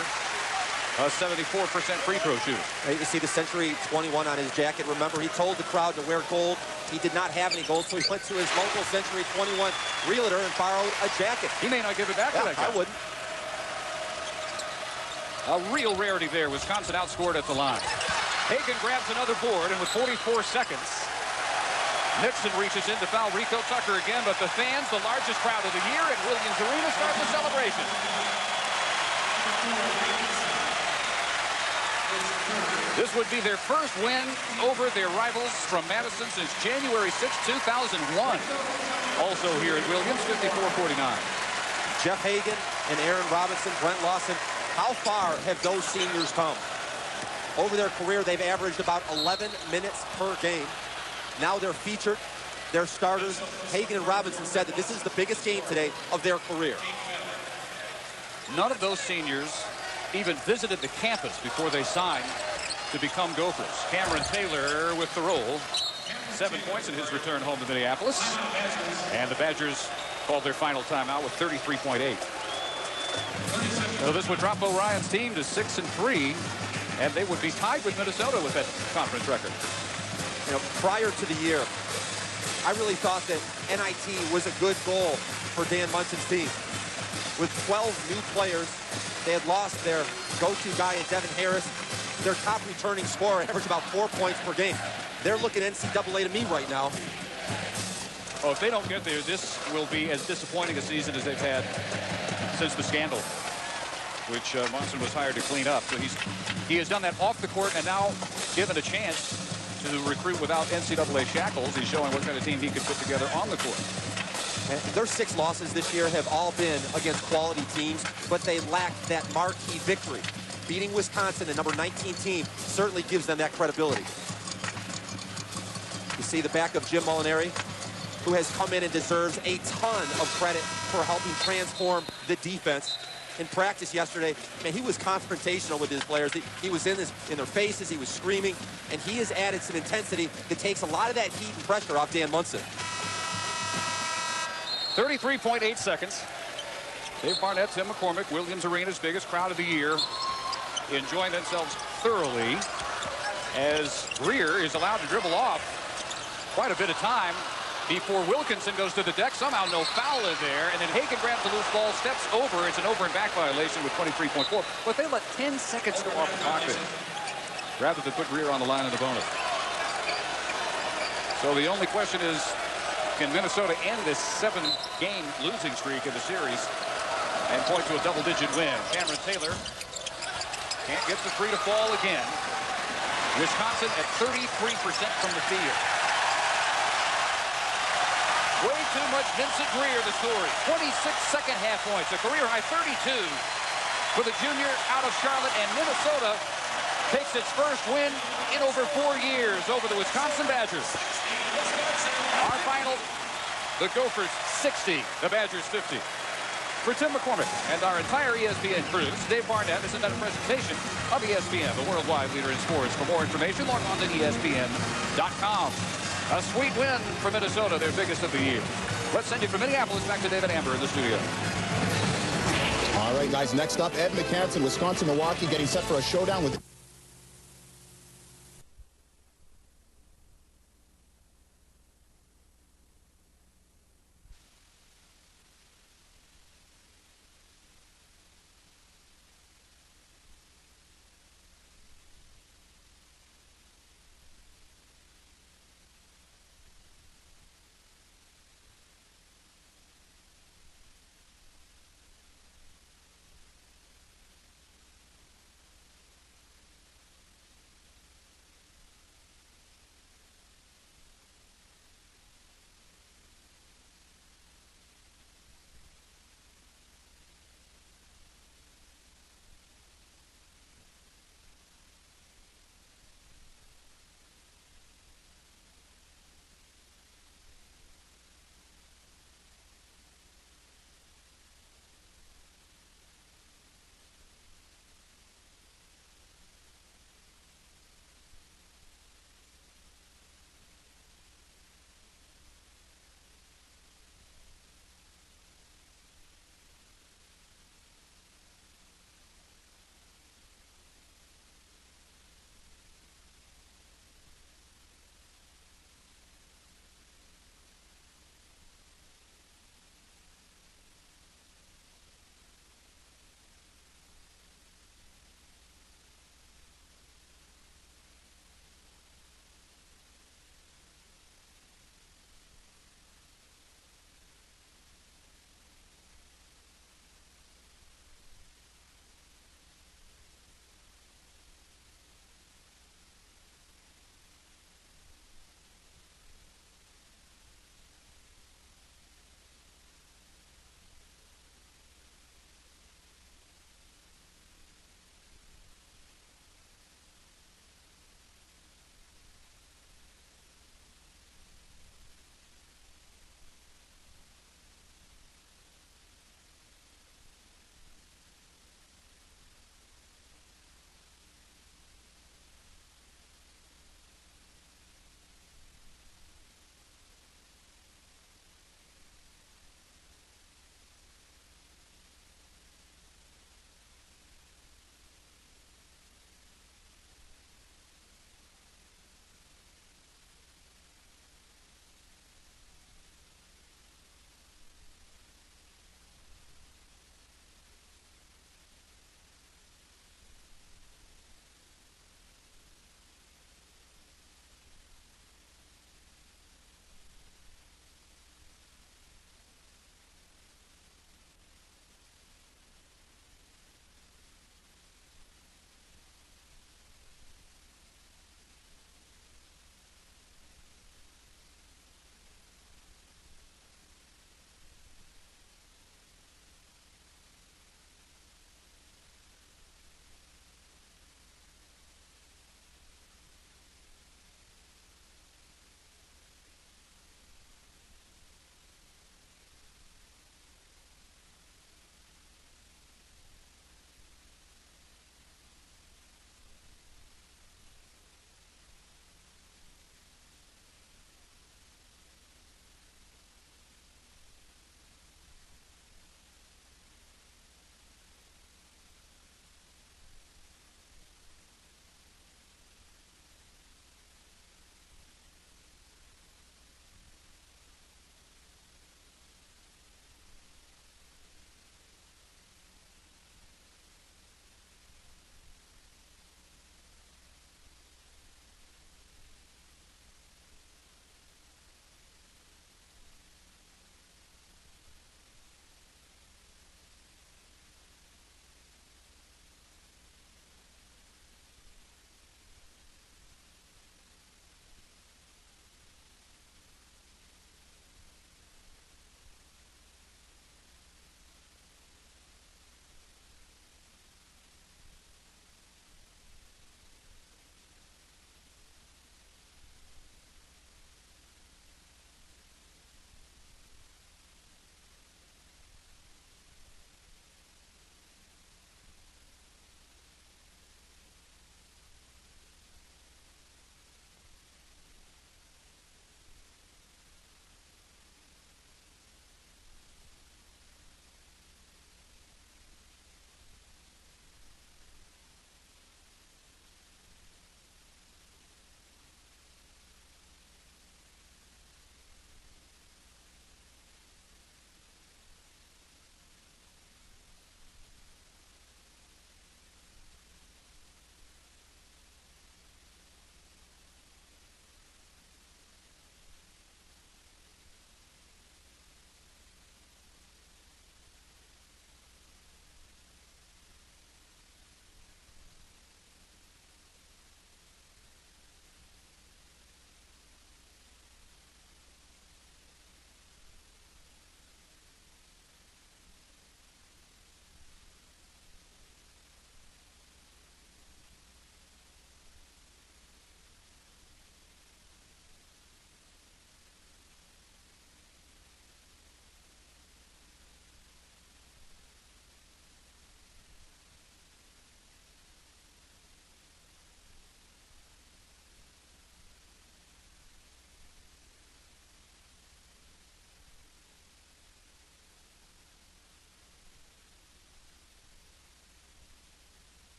a 74% free throw shooter. You see the Century 21 on his jacket. Remember, he told the crowd to wear gold. He did not have any gold, so he went to his local Century 21 realtor and borrowed a jacket. He may not give it back to that guy. I wouldn't. A real rarity there. Wisconsin outscored at the line. Hagan grabs another board, and with 44 seconds, Nixon reaches in to foul Rico Tucker again, but the fans, the largest crowd of the year at Williams Arena, start the celebration. This would be their first win over their rivals from Madison since January 6, 2001. Also here at Williams, 54-49. Jeff Hagan and Aaron Robinson, Brent Lawson, how far have those seniors come? Over their career, they've averaged about 11 minutes per game. Now they're featured, they're starters. Hagan and Robinson said that this is the biggest game today of their career. None of those seniors even visited the campus before they signed to become Gophers. Cameron Taylor with the roll. 7 points in his return home to Minneapolis. And the Badgers called their final timeout with 33.8. So this would drop O'Ryan's team to 6-3, and they would be tied with Minnesota with that conference record. You know, prior to the year, I really thought that NIT was a good goal for Dan Munson's team. With 12 new players, they had lost their go-to guy in Devin Harris. Their top returning scorer averaged about 4 points per game. They're looking NCAA to me right now. Oh, if they don't get there, this will be as disappointing a season as they've had since the scandal, which Monson was hired to clean up. So he has done that off the court, and now given a chance to recruit without NCAA shackles, he's showing what kind of team he could put together on the court. And their 6 losses this year have all been against quality teams, but they lacked that marquee victory. Beating Wisconsin, the number 19 team, certainly gives them that credibility. You see the back of Jim Molinari, who has come in and deserves a ton of credit for helping transform the defense. In practice yesterday, man, he was confrontational with his players. He was in their faces, he was screaming, and he has added some intensity that takes a lot of that heat and pressure off Dan Munson. 33.8 seconds. Dave Barnett, Tim McCormick, Williams Arena's biggest crowd of the year, enjoying themselves thoroughly as Grier is allowed to dribble off quite a bit of time before Wilkinson goes to the deck. Somehow no foul in there, and then Hagan grabs the loose ball, steps over. It's an over and back violation with 23.4. But they let 10 seconds go off the clock rather than put Grier on the line of the bonus. So the only question is, can Minnesota end this 7-game losing streak in the series and point to a double-digit win? Cameron Taylor can't get the 3 to fall again. Wisconsin at 33% from the field. Way too much Vincent Grier, the story. 26 second-half points, a career-high 32 for the junior out of Charlotte, and Minnesota takes its first win in over 4 years over the Wisconsin Badgers. Our final, the Gophers 60, the Badgers 50. For Tim McCormick and our entire ESPN crew, this is Dave Barnett. This has been a presentation of ESPN, the worldwide leader in sports. For more information, log on to ESPN.com. A sweet win for Minnesota, their biggest of the year. Let's send you from Minneapolis back to David Amber in the studio. All right, guys, next up, Ed McCann, Wisconsin-Milwaukee, getting set for a showdown with